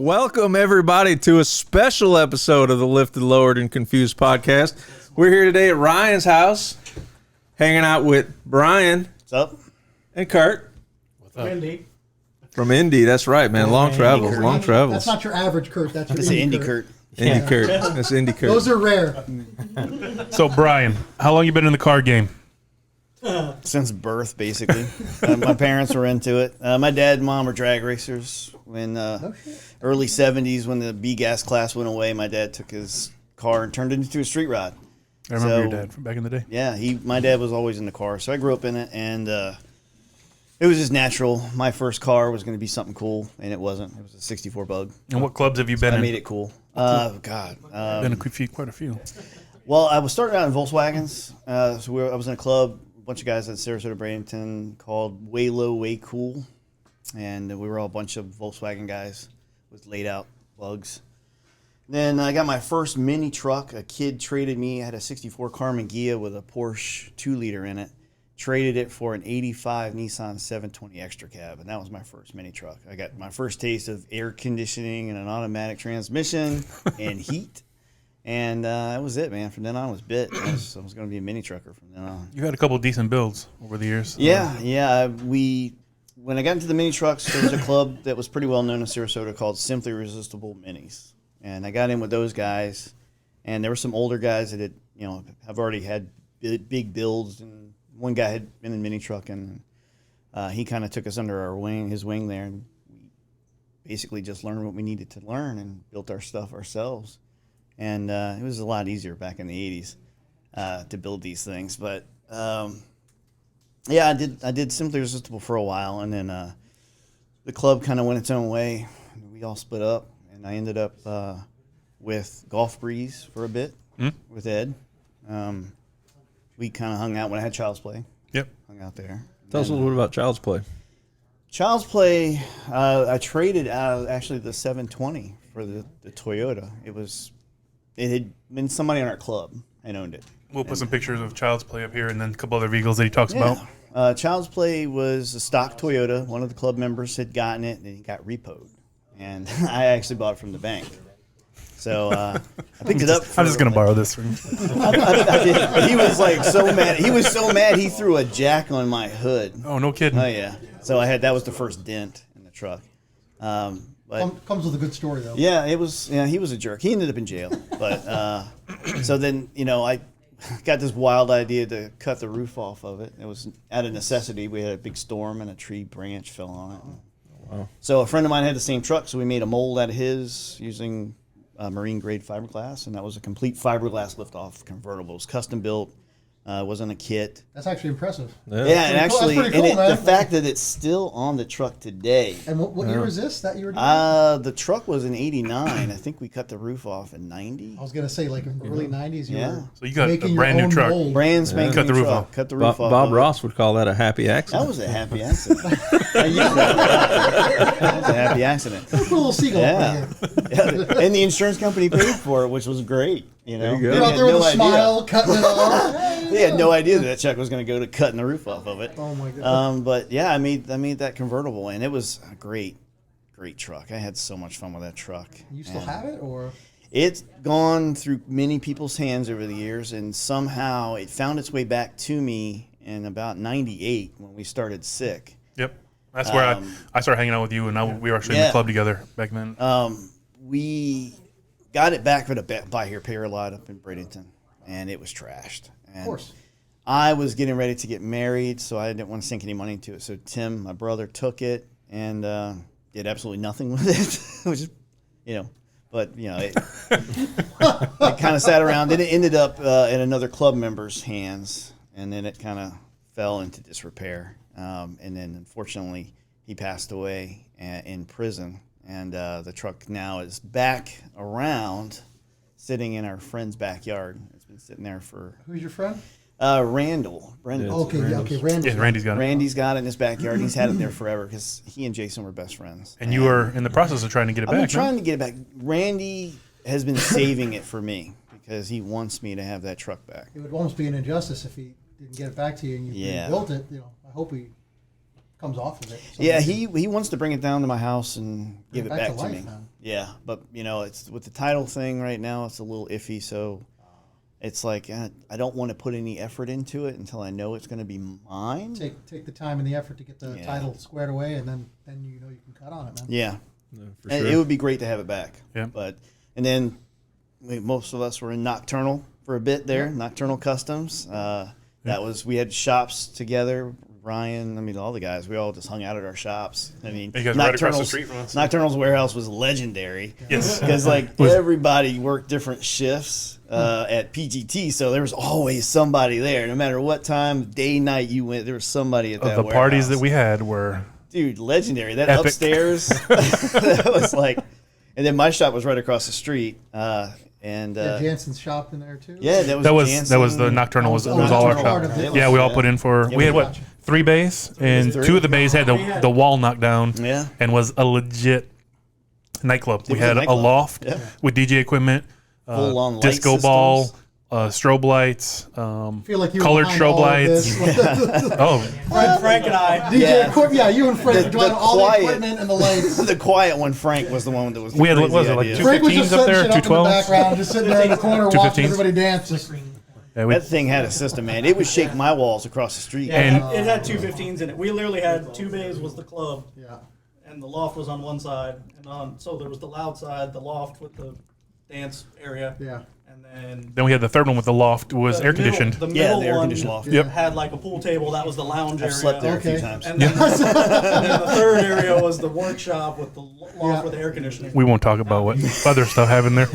Welcome, everybody, to a special episode of the Lifted, Lowered, and Confused podcast. We're here today at Ryan's house, hanging out with Brian. What's up? And Kurt. What's up? Indy. From Indy, that's right, man. Long travels, long travels. That's not your average Kurt. That's your Indy Kurt. Indy Kurt. That's Indy Kurt. Those are rare. So, Brian, how long you been in the car game? Since birth, basically. My parents were into it. My dad and mom were drag racers. When early 70s, when the B-gas class went away, my dad took his car and turned it into a street rod. I remember your dad from back in the day. Yeah, my dad was always in the car, so I grew up in it, and it was just natural. My first car was going to be something cool, and it wasn't. It was a 64 Bug. And what clubs have you been I in? made it cool. God. Been quite a few. Well, I was starting out in Volkswagens. I was in a club, a bunch of guys at Sarasota, Bradenton, called Way Low, Way Cool. And we were all a bunch of Volkswagen guys with laid out Bugs. Then I got my first mini truck. A kid traded me. I had a 64 Carmen Ghia with a Porsche 2-liter in it. Traded it for an 85 Nissan 720 Extra Cab. And that was my first mini truck. I got my first taste of air conditioning and an automatic transmission and heat. And that was it, man. From then on, it was bit. I was going to be a mini trucker from then on. You had a couple of decent builds over the years. Yeah. When I got into the mini trucks, there was a club that was pretty well known in Sarasota called Simply Resistible Minis. And I got in with those guys. And there were some older guys that have already had big builds. And one guy had been in mini truck, and he kind of took us under his wing there. And we basically just learned what we needed to learn and built our stuff ourselves. And it was a lot easier back in the 80s to build these things. But I did Simply Resistible for a while, and then the club kind of went its own way. We all split up, and I ended up with Golf Breeze for a bit with Ed. We kind of hung out when I had Child's Play. Yep. Hung out there. Tell us a little bit about Child's Play. Child's Play, I traded out actually the 720 for the Toyota. It had been somebody in our club and owned it. We'll put some pictures of Child's Play up here and then a couple other vehicles that he talks about. Child's Play was a stock Toyota. One of the club members had gotten it, and it got repoed. And I actually bought it from the bank. So I picked it up. I'm just going to borrow this from you. I did. He was like so mad. He was so mad he threw a jack on my hood. Oh, no kidding. Oh, yeah. So that was the first dent in the truck. But Comes with a good story, though. yeah, he was a jerk. He ended up in jail. But so then, I got this wild idea to cut the roof off of it. It was out of necessity. We had a big storm and a tree branch fell on it. Wow. So a friend of mine had the same truck, so we made a mold out of his using marine grade fiberglass, and that was a complete fiberglass lift-off convertible. It was custom built. Wasn't a kit. That's actually impressive. Yeah, and actually, That's pretty cool, man. the fact that it's still on the truck today. And what year was this that you were doing? The truck was in '89. I think we cut the roof off in '90. I was going to say, like, early 90s. Yeah. So you got a making brand your new own truck. mold. Brand spanking Cut the roof truck. off. Cut the roof off. Bob Ross would call that a happy accident. That was a happy accident. I used that. That was a happy accident. Put a little seagull Yeah. right here. And the insurance company paid for it, which was great. There you go. They You're out had there with no a idea. smile, cutting it off. They had no idea that check was going to go to cutting the roof off of it. Oh, my God. But yeah, I made that convertible, and it was a great truck. I had so much fun with that truck. You still And have it, or? It's gone through many people's hands over the years, and somehow it found its way back to me in about '98 when we started Sick. Yep. That's where I started hanging out with you, and we were actually in the club together back then. We got it back at a buy here, pay here lot up in Bradenton, and it was trashed. And Of course. I was getting ready to get married, so I didn't want to sink any money into it. So Tim, my brother, took it and did absolutely nothing with it, which is, but it kind of sat around. Then it ended up in another club member's hands, and then it kind of fell into disrepair. And then, unfortunately, he passed away in prison, and the truck now is back around, sitting in our friend's backyard. It's been sitting there for. Who's your friend? Randall. Brendan. Okay, Randall. Yeah, Randy's got it. Randy's got it in his backyard. He's had it there forever because he and Jason were best friends. And you were in the process of trying to get it I've been back. trying to get it back. Randy has been saving it for me because he wants me to have that truck back. It would almost be an injustice if he didn't get it back to you and you Yeah. built it. I hope he comes off of it. So Yeah, he wants to bring it down to my house and give it back back to to life, me. man. Yeah, but it's with the title thing right now. It's a little iffy, so it's like I don't want to put any effort into it until I know it's going to be mine. take the time and the effort to get the Yeah. title squared away, and then you know you can cut on it, man. Yeah, for and sure. it would be great to have it back. Yeah. But and then most of us were in Nocturnal for a bit there. Nocturnal Customs. That was we had shops together. Ryan, I mean, all the guys, we all just hung out at our shops. I mean, You guys right across the Nocturnal's- street from us. Nocturnal's warehouse was legendary. Yes. Because, like, everybody worked different shifts at PGT, so there was always somebody there. No matter what time, day, night you went, there was somebody at that The parties warehouse. that we had were Dude, legendary. That Epic. upstairs, that was like... And then my shop was right across the street. Jansen's shop in there too. Yeah, that was the Nocturnal was Oh, all our Nocturnal part shop. of it. Yeah, we all put in for Yeah, we had we what 3 bays, and Three. 2 of the bays had the wall knocked down. Yeah. And was a legit nightclub. We was a had a nightclub. loft Yeah. with DJ equipment, Full-on light disco systems. ball, strobe lights, I feel like you were colored behind strobe all of lights. this. Oh, Frank and I. DJ Yeah. equipment, yeah, you and Frank The- doing the all quiet- the equipment and the lights. The quiet one, Frank, was the one that was the We had- what crazy was it, like idea. two- Frank was just 215s up setting there, shit up in the 212s? background, just sitting there in the corner watching 215s? everybody dance. Just, yeah, we, That thing had a system, man. It would shake my walls across the street. Yeah, And- it had 215s in it. We literally had 2 bays was the club, yeah. and the loft was on one side, and so there was the loud side, the loft with the dance area, Yeah. and then we had the third one with the loft was the air middle- conditioned. The Yeah, middle the air one conditioned loft. Yep. had like a pool table. That was the lounge area. I've slept there a few Okay. times. And then, and then the third area was the workshop with the loft Yeah. with the air conditioning. We won't talk about what other stuff happened there.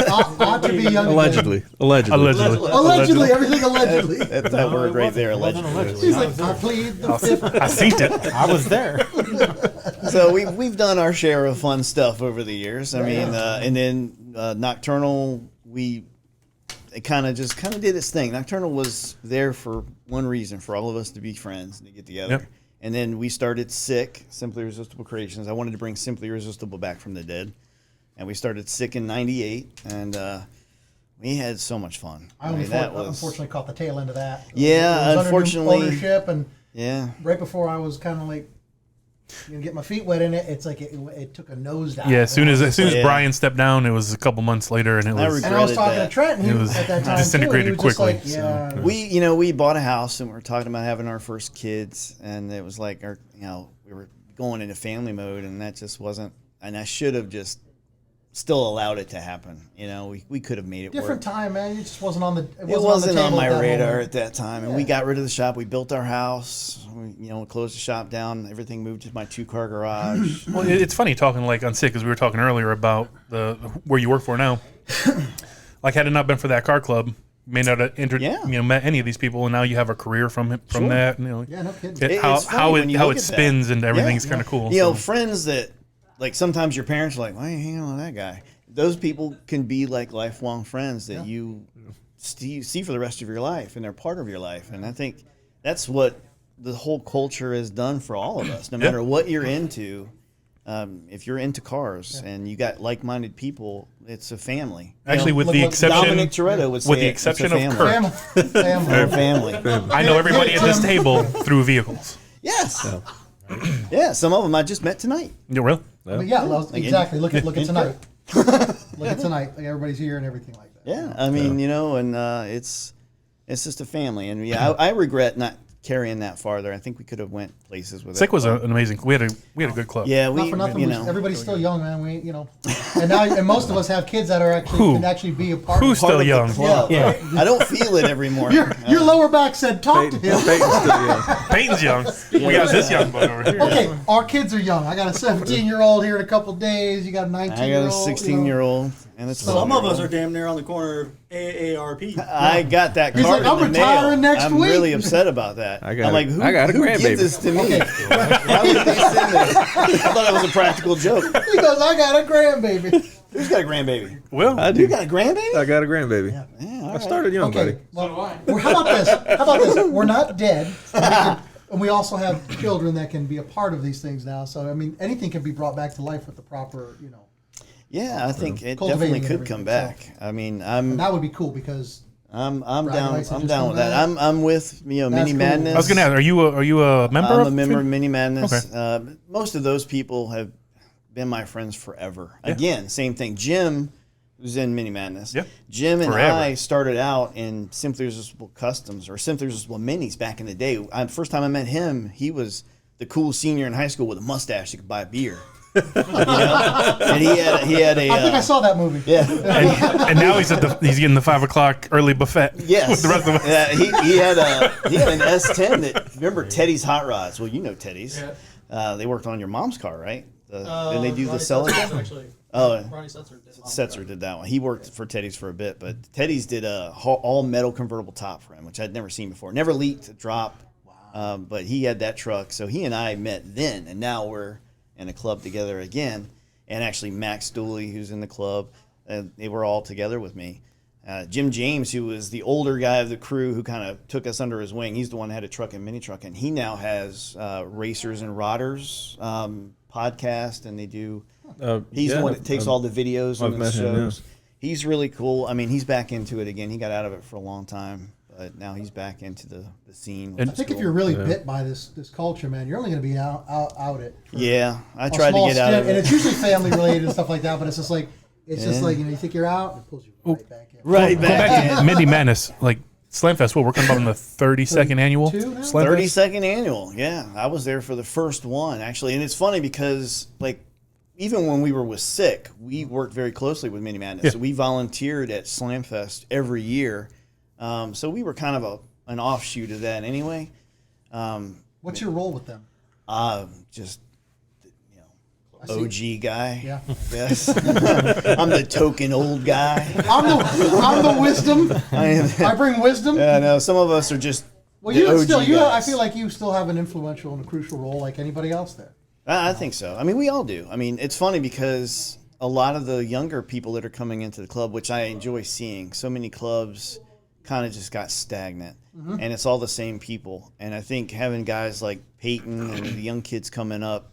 Ought to be young. Allegedly. Allegedly. Allegedly. Allegedly, everything allegedly. That word right there, allegedly. He's like, I plead the fifth. I seen it. I was there. So we've done our share of fun stuff over the years. I mean, and then Nocturnal, it kind of did its thing. Nocturnal was there for one reason, for all of us to be friends and to get together. Yep. And then we started Simply Resistible Creations. I wanted to bring Simply Resistible back from the dead. And we started Sick in 98, and we had so much fun. I unfortunately caught the tail end of that. Yeah, It was under new unfortunately. ownership, and Yeah. right before I was kind of like, get my feet wet in it. It's like it took a nosedive. Yeah, as soon as Yeah. Brian stepped down, it was a couple months later, and it I was And I was regretted talking that. to Trent, and he It was at that time disintegrated too, and he was quickly, Just like, so. We bought a house and we were talking about having our first kids, and it was like we were going into family mode, and that just wasn't. And I should have just still allowed it to happen. We could have made it different work. time, man. It just wasn't on the. It wasn't on table my at that radar moment. at that time, and we got rid of the shop. We built our house. We closed the shop down. Everything moved to my 2-car garage. Well, it's funny talking like on Sick, because we were talking earlier about where you work for now. Like, had it not been for that car club, may not have Yeah. met any of these people, and now you have a career from Sure. that. Yeah, no kidding. How It's funny when you look at that. spins and everything's Yeah. kind of cool. Friends that, like, sometimes your parents are like, why are you hanging out with that guy? Those people can be like lifelong friends that you see for the rest of your life, and they're part of your life. And I think that's what the whole culture has done for all of us. No matter what you're into, if you're into cars and you got like-minded people, it's a family. Actually, with look the what exception, Dominic Toretto would say with the it, exception it's a of family. Kurt, Family. They're a family. I know everybody at this table through vehicles. Yes. Yeah, some of them I just met tonight. You really? But yeah, well, exactly. Look at tonight. Look at tonight. Like everybody's here and everything like that. Yeah, I mean, it's just a family, and I regret not carrying that farther. I think we could have went places with Sick it. was an amazing. We had a good club. Yeah, Not for nothing. Everybody's still young, man. And most of us have kids that are can actually be a part. Who's of still young? Yeah. I don't feel it every morning. Your lower back said, "Talk to him." Peyton's still young. Peyton's young. We got this young bud over here. Okay, our kids are young. I got a 17-year-old here in a couple days. You got a 19-year-old. I got a 16-year-old, and it's Some of us are damn near on the corner of AARP. I got that He's card like, in "I'm the retiring mail. next I'm week." really upset about that. I got I'm a- like, who, I got a who grandbaby. gives this to me? Why would they send this? I thought it was a practical joke. He goes, "I got a grandbaby." Who's got a grandbaby? Will, I You do. got a grandbaby? I got a grandbaby. Yeah, all I right. started young, buddy. Okay. Well, how about this? How about this? We're not dead. And we also have children that can be a part of these things now. So, I mean, anything can be brought back to life with the proper, Yeah, I think it Cultivating definitely could and come everything, back. I mean, I'm And that would be cool because I'm Bragging down. rights I'm just down come with that. back. I'm with Mini That's cool. Madness. I was gonna ask, are you a member? I'm of a member of Mini Madness. Okay. Most of those people have been my friends forever. Again, same thing. Jim, who's in Mini Madness. Yeah. Jim and Forever. I started out in Simply Irresistible Customs or Simply Irresistible Minis back in the day. First time I met him, he was the cool senior in high school with a mustache that could buy beer. You know? And he had a. I think I saw that movie. Yeah. And now he's getting the 5 o'clock early buffet. Yes. With the rest of us. He had an S10 that, remember Teddy's Hot Rods? Well, you know Teddy's. Yeah. They worked on your mom's car, right? Didn't they do the Ronnie Celica? Setzer, actually. Oh, Ronnie Setzer did. Setzer did that one. He worked for Teddy's for a bit, but Teddy's did a all metal convertible top for him, which I'd never seen before. Never leaked, a drop. Wow. But he had that truck, so he and I met then, and now we're in a club together again. And actually, Max Dooley, who's in the club, they were all together with me. Jim James, who was the older guy of the crew, who kind of took us under his wing. He's the one that had a truck and mini truck, and he now has Racers and Rodders podcast, and they do. He's the one that takes all the videos I've and the met him, shows. He's really cool. I mean, he's back into it again. He got out of it for a long time, but now he's back into the scene. And I think if you're really bit by this culture, man, you're only going to be out it. For Yeah, I a tried to small get out of stint, and it. it's usually family related and stuff like that. But it's just like you think you're out, it pulls you right back in. Right Go back back to in. Mini Madness, like Slamfest. What we're coming up on the 32nd annual 32 now? Slamfest. 32nd annual. Yeah, I was there for the first one actually, and it's funny because like even when we were with Sick, we worked very closely with Mini Madness. Yeah. So we volunteered at Slamfest every year, so we were kind of an offshoot of that anyway. What's your role with them? Just I see. OG guy. Yeah. Yes. I'm the token old guy. I'm the wisdom. I bring wisdom. Yeah, no, some of us are just. Well, the you OG still, I guys. feel like you still have an influential and a crucial role, like anybody else there. I think so. I mean, we all do. I mean, it's funny because a lot of the younger people that are coming into the club, which I enjoy seeing, so many clubs kind of just got stagnant, and it's all the same people. And I think having guys like Peyton and the young kids coming up,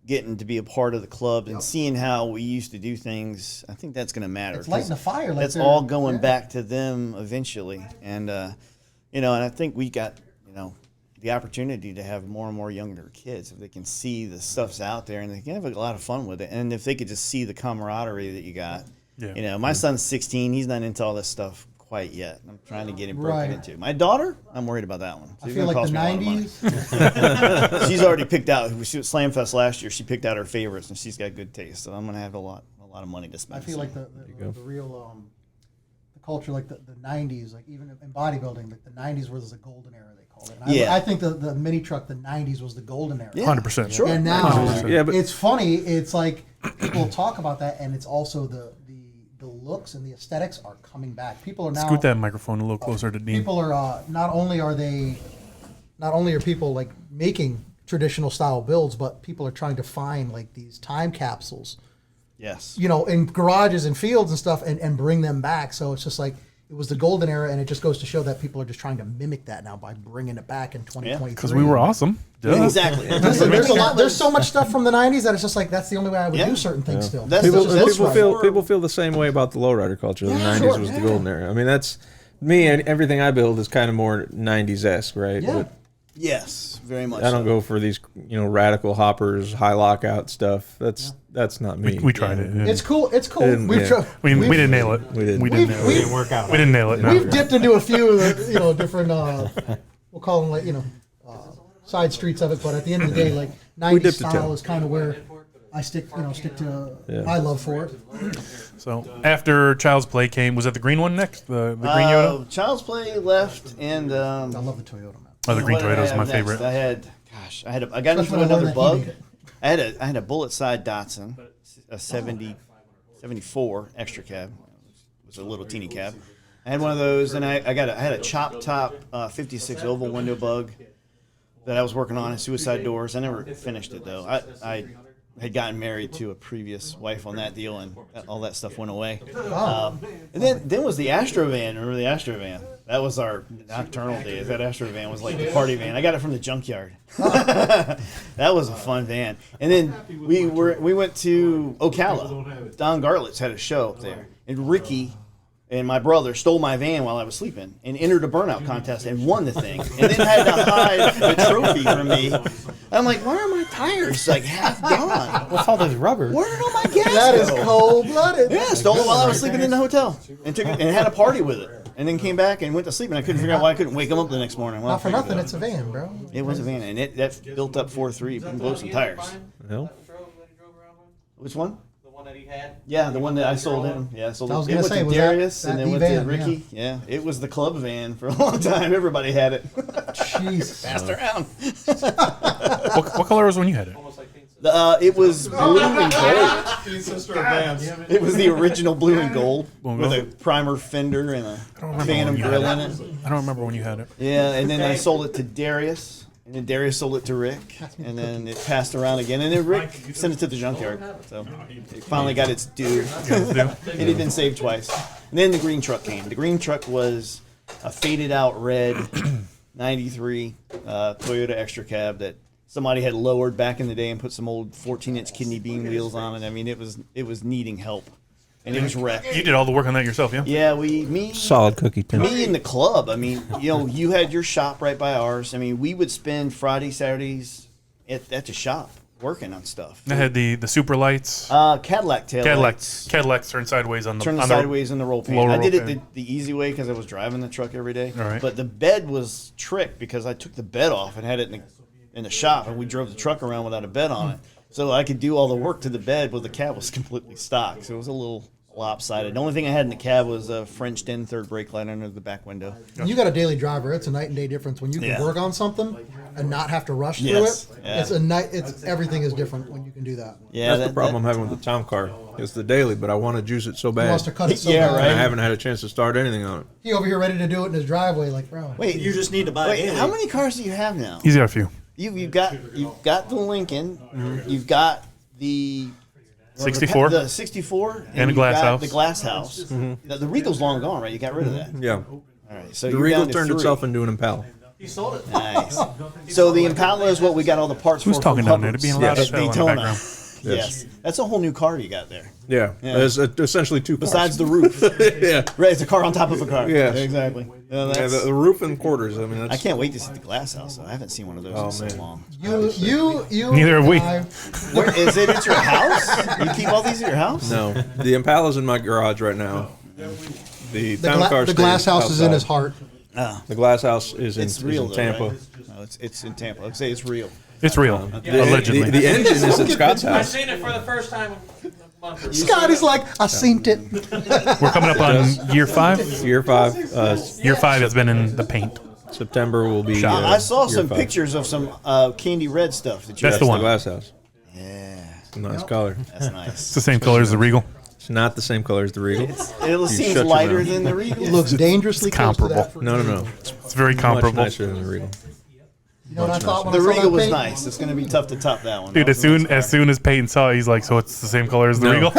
getting to be a part of the club and seeing how we used to do things, I think that's going to matter. It's lighting a fire. Like That's all going back to them eventually, and and I think we got the opportunity to have more and more younger kids if they can see the stuff's out there and they can have a lot of fun with it, and if they could just see the camaraderie that you got. Yeah. My son's 16; he's not into all this stuff quite yet. I'm trying to get him broken Right. into. My daughter, I'm worried about that one. I It's feel gonna like the cost me a lot of money. '90s. She's already picked out. She was Slamfest last year. She picked out her favorites, and she's got good taste. So I'm gonna have a lot of money to spend. I feel like the real the culture, like the '90s, like even in bodybuilding, like the '90s was the golden era. They call it. And Yeah. I think the mini truck, the '90s was the golden era. 100%. Sure. And now, 100%. Yeah, but- it's funny. It's like people talk about that, and it's also the looks and the aesthetics are coming back. People are now. Scoot that microphone a little closer to Dean. People are not only are people like making traditional style builds, but people are trying to find like these time capsules, Yes. in garages and fields and stuff, and bring them back. So it's just like it was the golden era, and it just goes to show that people are just trying to mimic that now by bringing it back in 2023. Because we were awesome. Duh. Exactly. Listen, there's so much stuff from the '90s that it's just like that's the only way I would Yeah. do certain things still. That's People, just- that's people right. feel people feel the same way about the lowrider culture. The Yeah, '90s sure, was the yeah. golden era. I mean, that's me. And everything I build is kind of more '90s esque, right? Yeah. But Yes, very much. I don't so. go for these, radical hoppers, high lockout stuff. That's not me. We tried it. It's cool. It's cool. Didn't- We've yeah. tried. We didn't nail it. We didn't. We didn't nail it. We've, Work out. We didn't nail it. No. we've dipped into a few of the different we'll call them like side streets of it, but at the end of the day, like '90s dipped a style toe. is kind of where I stick to my love for it. So after Child's Play came, was that the green one next? The green Yoda? Child's Play left, and I love the Toyota, man. Oh, the green what did I Toyota is have my next? favorite. I got Especially into when I learned another that he bug. made it. I had a bullet side Datsun, a 74 extra cab. It was a little teeny cab. I had one of those, and I had a chop top 56 oval window bug that I was working on at Suicide Doors. I never finished it though. I had gotten married to a previous wife on that deal, and all that stuff went away. And then was the Astrovan. Remember the Astrovan? That was our nocturnal days. That Astrovan was like the party van. I got it from the junkyard. That was a fun van. And then we went to Ocala. Don Garlitz had a show up there, and Ricky And my brother stole my van while I was sleeping and entered a burnout contest and won the thing. And then had to hide the trophy from me. I'm like, why are my tires like half gone? What's all this rubber? Where did all my gas That go? is cold-blooded. Yeah, stole it while I was sleeping in the hotel and took it and had a party with it. And then came back and went to sleep and I couldn't figure out why I couldn't wake him up the next morning. Well, Not for nothing, it's a van, bro. it was a van and that built up 4.3 and blew some tires. No. Which one? The one that he had? Yeah, the one that I sold him. Yeah, I sold I was it. It gonna went say, to was Darius that and then the went to van? Ricky. Yeah, it was the club van for a long time. Everybody had it. Jeez. Passed around. What color was when you had it? Almost like pink. It was blue and gold. Sister of Vans. It was the original blue and gold Well, with a primer fender and a remember Phantom when you grill had in it. it. I don't remember when you had it. Yeah, and then I sold it to Darius. And then Darius sold it to Rick, and then it passed around again, and then Rick sent it to the junkyard. So it finally got its due. It had been saved twice. And then the green truck came. The green truck was a faded out red 93 Toyota Extra Cab that somebody had lowered back in the day and put some old 14-inch kidney bean wheels on it. I mean, it was needing help, and it was wrecked. You did all the work on that yourself, yeah? Yeah, me Solid cookie, Tim. me and the club. I mean, you had your shop right by ours. I mean, we would spend Friday, Saturdays at the shop working on stuff. I had the super lights. Cadillac tail lights. Cadillacs turn sideways on the Turn sideways in the roll pan. lower I did roll it pan. the easy way because I was driving the truck every day. All right. But the bed was tricked because I took the bed off and had it in the shop, and we drove the truck around without a bed on it. So I could do all the work to the bed, but the cab was completely stock. So it was a little lopsided. The only thing I had in the cab was a Frenched in third brake light under the back window. You got a daily driver. It's a night and day difference when you can Yeah. work on something and not have to rush Yes. through it. Yeah. It's a night. It's everything is different when you can do that. Yeah, That's the problem I'm having with the town car. It's the daily, but I want to juice it so He bad. wants to cut it so Yeah, bad. right. I haven't had a chance to start anything on it. He over here ready to do it in his driveway, like, bro. Wait, You just need to buy wait, a how many cars do you have now? He's got a few. You've got the Lincoln, you've got the 64. the 64, And the you've glass got house. The glass house. The Regal's long gone, right? You got rid of that. Yeah. All right, so The you're Regal down to turned 3. itself into an Impala. He sold it. Nice. So the Impala is what we got all the parts Who's for. talking from down there? They're Hubbard's. being loud Yes. as hell in the Daytona. background. Yes. That's a whole new car you got there. Yeah. Yeah. There's essentially two cars. Besides the roof. yeah. Right, it's a car on top of a car. Yes. Exactly. Yeah, Yeah, that's, the roof and quarters. I mean, that's, I can't wait to see the glass house. Though. I haven't seen one of those in so man. long. You. Neither have we. Where, is it at your house? You keep all these at your house? No, the Impala's in my garage right now. The town car. The glass stays house is in outside. his heart. The glass house is in, It's real, in though, Tampa. right? No, it's in Tampa. I'd say it's real. It's real. Allegedly. The engine is at Scott's I house. seen it for the first time a month or so. Scott is like, I seen it. We're coming up on year 5. Year 5. Year 5 has been in the paint. September will be. I saw year some 5. pictures of some candy red stuff that you That's guys the The one. glass house. Yeah, It's a nice color. that's nice. It's the same color as the Regal. It's not the same color as the Regal. It seems shut your lighter mouth. than the Regal. It looks dangerously close to comparable. that. No. It's very Much comparable. nicer than the Regal. You know what I thought when The I saw Regal that was paint? nice. It's going to be tough to top that one. Dude, That as was a nice soon as Peyton saw it, he's like, so it's the same color as the No. Regal?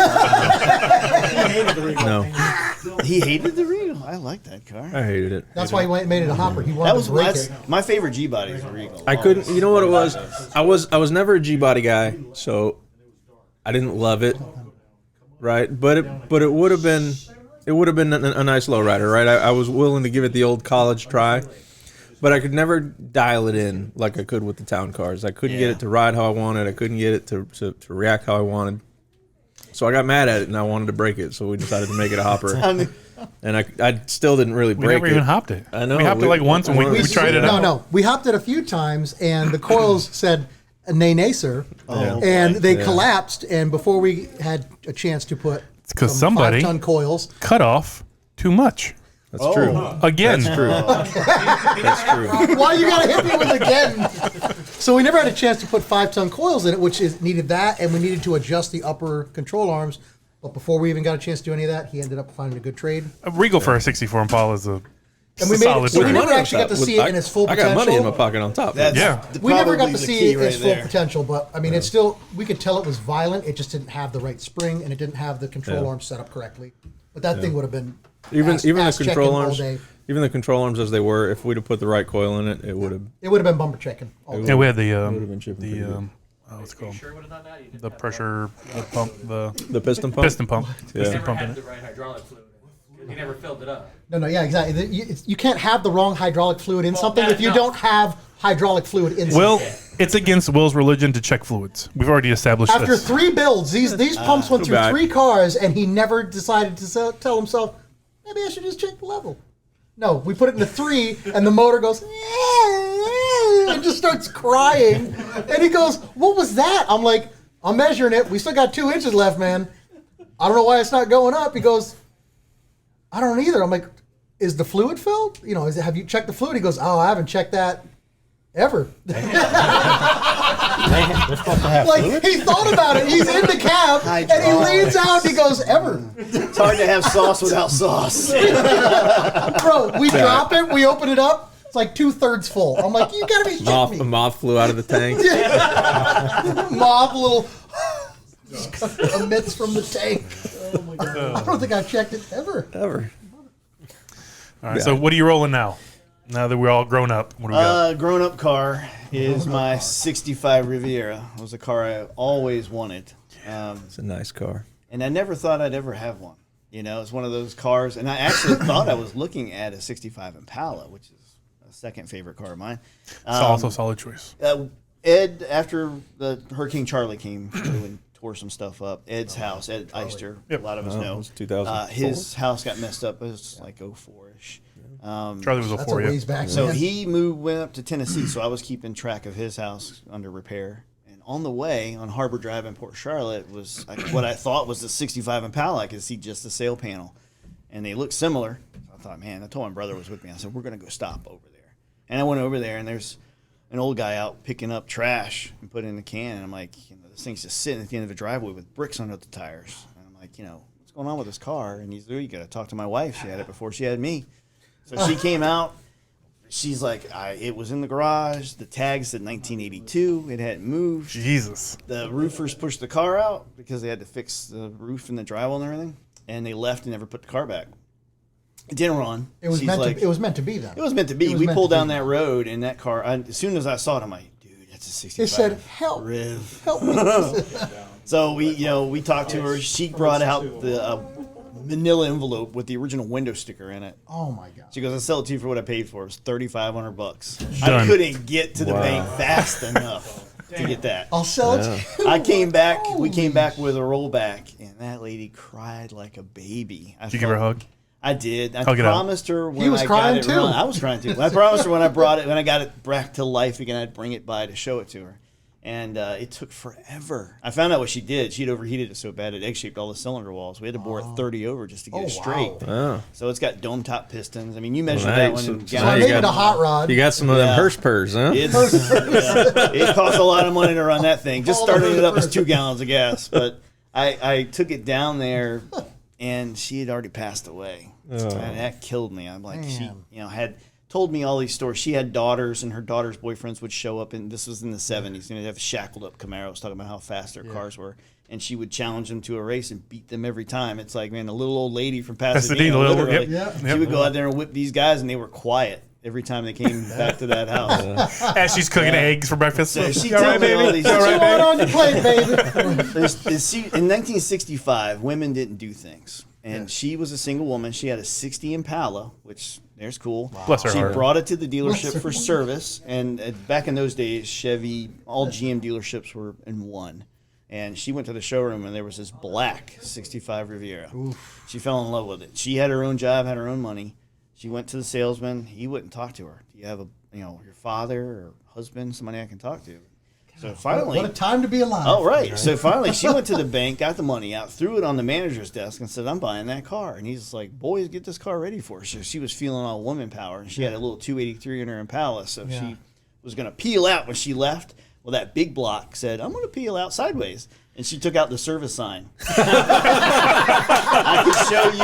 No, car. He hated the Regal. I like that car. I hated it. That's why he went and made it a hopper. He wanted That was to break that's, it. my favorite G body is the Regal. I couldn't. You know what it was? I was never a G body guy, so I didn't love it. Right, but it would have been a nice lowrider, right? I was willing to give it the old college try, but I could never dial it in like I could with the town cars. I couldn't get Yeah. it to ride how I wanted. I couldn't get it to react how I wanted. So I got mad at it and I wanted to break it. So we decided to make it a hopper, and I still didn't really We break never it. even hopped it. I know, We hopped it like once and we tried it out. No. We hopped it a few times, and the coils said, nay, nay, sir. And they collapsed, and before we had a chance to put because some somebody 5-ton coils, cut off too much. That's true. Again. That's true. That's true. why you gotta hit me with it again? So we never had a chance to put 5-ton coils in it, which needed that, and we needed to adjust the upper control arms. But before we even got a chance to do any of that, he ended up finding a good trade. A Regal for a 64 Impala is a And we made solid it, so we trade. never Money on actually got to top. see it in its full I potential. got money in my pocket on top. That's Yeah. We never got probably to the see key its right full there. potential, but I mean, it's still, we could tell it was violent. It just didn't have the right spring, and it didn't have the control arms set up correctly. But that thing would have been Even ass the checking control all arms, day. even the control arms as they were, if we'd have put the right coil in it, it would have. It would have been bumper checking. All day. Yeah, we had the been chipping pretty good. what's it called? Sure would have done that. You didn't The have pressure, the pump, the The piston pump. piston pump. Yeah. Piston never pump in had it. the right hydraulic fluid. He never filled it up. No, yeah, exactly. You can't have the wrong hydraulic fluid in something that- if you no. don't have hydraulic fluid in Will, something. it's against Will's religion to check fluids. We've already established After this. 3 builds, these pumps went through bad. 3 cars, and he never decided to tell himself, maybe I should just check the level. No, we put it into 3, and the motor goes, and just starts crying. And he goes, what was that? I'm like, I'm measuring it. We still got 2 inches left, man. I don't know why it's not going up. He goes, I don't either. I'm like, is the fluid filled? You know, have you checked the fluid? He goes, oh, I haven't checked that ever. They're supposed to have Like, fluid? he thought about it. He's in the cab, and he Hydraulics. leans out, and he goes, ever. It's hard to have sauce without sauce. Bro, we drop it, we open it up, it's like 2/3 full. I'm like, you gotta be shitting A me. moth flew out of the tank. Mob little emits from the tank. Oh my God. I don't think I've checked it ever. Ever. All right, so what are you rolling now? Now that we're all grown up, what do we got? Grown up car is my 65 Riviera. It was a car I always wanted. It's a nice car. And I never thought I'd ever have one. You know, it's one of those cars. And I actually thought I was looking at a 65 Impala, which is a second favorite car of mine. It's also a solid choice. Ed, after the Hurricane Charlie came through and tore some stuff up, Ed's house, Ed Eister, Yep. a lot of us Oh, know, it was 2004. his house got messed up. It was like 04-ish. Charlie was a That's a 4, ways back. So man. he went up to Tennessee, so I was keeping track of his house under repair. And on the way, on Harbor Drive in Port Charlotte, was what I thought was the 65 Impala. I could see just the sail panel. And they looked similar. So I thought, man, I told my brother was with me. I said, we're going to go stop over there. And I went over there, and there's an old guy out picking up trash and putting it in a can. And I'm like, this thing's just sitting at the end of a driveway with bricks under the tires. And I'm like, what's going on with this car? And he's like, you got to talk to my wife. She had it before she had me. So she came out. She's like, it was in the garage. The tag said 1982. It hadn't moved. Jesus. The roofers pushed the car out because they had to fix the roof and the drywall and everything. And they left and never put the car back. It didn't run. It was She's meant like, to. It was meant to be then. It was meant to be. It was We meant pulled to down be. that road, and that car. As soon as I saw it, I'm like, dude, that's a 65. It said, "Help, Riv. help me." So we talked to her. She brought out the manila envelope with the original window sticker in it. Oh my God. She goes, "I'll sell it to you for what I paid for. It was $3,500. I Done. couldn't get to the bank fast enough to get that. I'll sell it. To you. I came back. We Holy came back with a rollback, and that lady cried like a baby. Did you give her a hug? I did. I Hug it out. promised her when He was I crying got it too. run. I was crying too. I promised her when I got it back to life again, I'd bring it by to show it to her. And it took forever. I found out what she did. She'd overheated it so bad it egg-shaped all the cylinder walls. We had to bore it 30 over just to get Oh, it straight. wow. Oh. So it's got dome top pistons. I mean, you measured Well, that hey, one. so- and so So got I you it. made it got- a hot rod. You got some of them Yeah. Hirschpers, huh? It cost a lot of money to run that thing. Just All the starting it up was first. 2 gallons of gas. But I took it down there, and she had already passed away. And that killed me. I'm like, she Man. had told me all these stories. She had daughters, and her daughters' boyfriends would show up, and this was in the 70s. They'd have shackled up Camaros, talking about how fast their cars were. And she would challenge them to a race and beat them every time. It's like, man, the little old lady from Pasadena, literally, yep. she would go out there and whip these guys, and they were quiet every time they came back to that house. As she's cooking eggs for breakfast. So she You all told right, me all baby? these You all right, Put it baby? on your plate, baby. In 1965, women didn't do things. And she was a single woman. She had a 60 Impala, which there's cool. Bless her She heart. brought it to the dealership Bless her for service. And back in those days, Chevy, all GM dealerships were in one. And she went to the showroom, and there was this black 65 Riviera. She fell in love with it. She had her own job, had her own money. She went to the salesman. He wouldn't talk to her. Do you have your father or husband, somebody I can talk to? So finally, What a time to be alive. oh, right. So finally, she went to the bank, got the money out, threw it on the manager's desk, and said, "I'm buying that car." And he's like, "Boys, get this car ready for her." So she was feeling all woman power, and she had a little 283 in her Impala, so she was going to peel out when she left. Well, that big block said, "I'm going to peel out sideways." And she took out the service sign. I can show you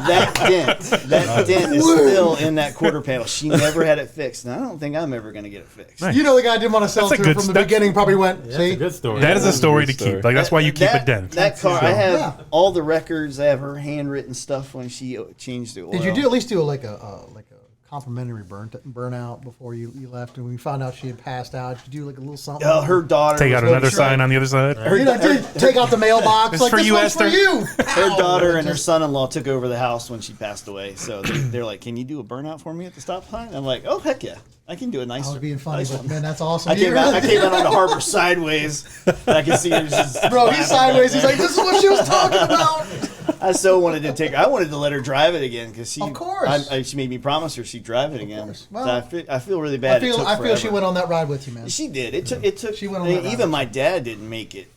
that dent. That dent is still in that quarter panel. She never had it fixed. And I don't think I'm ever going to get it fixed. Nice. You know the guy didn't want to sell That's it a to her good from the step. beginning. Probably went, see? Good story. That is a story to Good story. keep. Like, that's why you keep a dent. That car, I have Yeah. all the records. I have her handwritten stuff when she changed the oil. Did you at least do like a complimentary burnout before you left, and we found out she had passed out. Did you do like a little something? Her daughter. Take out was another sure. sign on the other side. Take out the mailbox. It's Like, for this you, one's for Esther. you. Her daughter and her son-in-law took over the house when she passed away. So they're like, "Can you do a burnout for me at the stop sign?" I'm like, "Oh heck yeah, I can do a nice." I was being funny, nice but one. man, that's awesome. I came out on the harbor sideways. I can see her just. Bro, he's sideways. He's like, this is what she was talking about. I so wanted to take. I wanted to let her drive it again because she. Of course. She made me promise her she'd drive it again. Well, So I feel really bad. I It took feel she forever. went on that ride with you, man. She did. It took. She went on that even ride. my dad didn't make it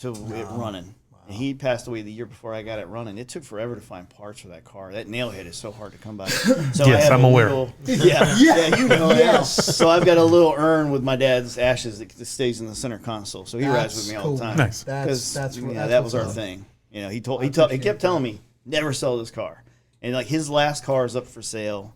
to it running. And he passed away the year before I got it running. It took forever to find parts for that car. That nail head is so hard to come by. So I Yes, have I'm a aware. little- yeah, you know. Yes. So I've got a little urn with my dad's ashes that stays in the center console. So he rides with me all the cool. time. Nice. Because That's that was our what's up. thing. You know, he kept telling me never sell this car. And like his last car is up for sale.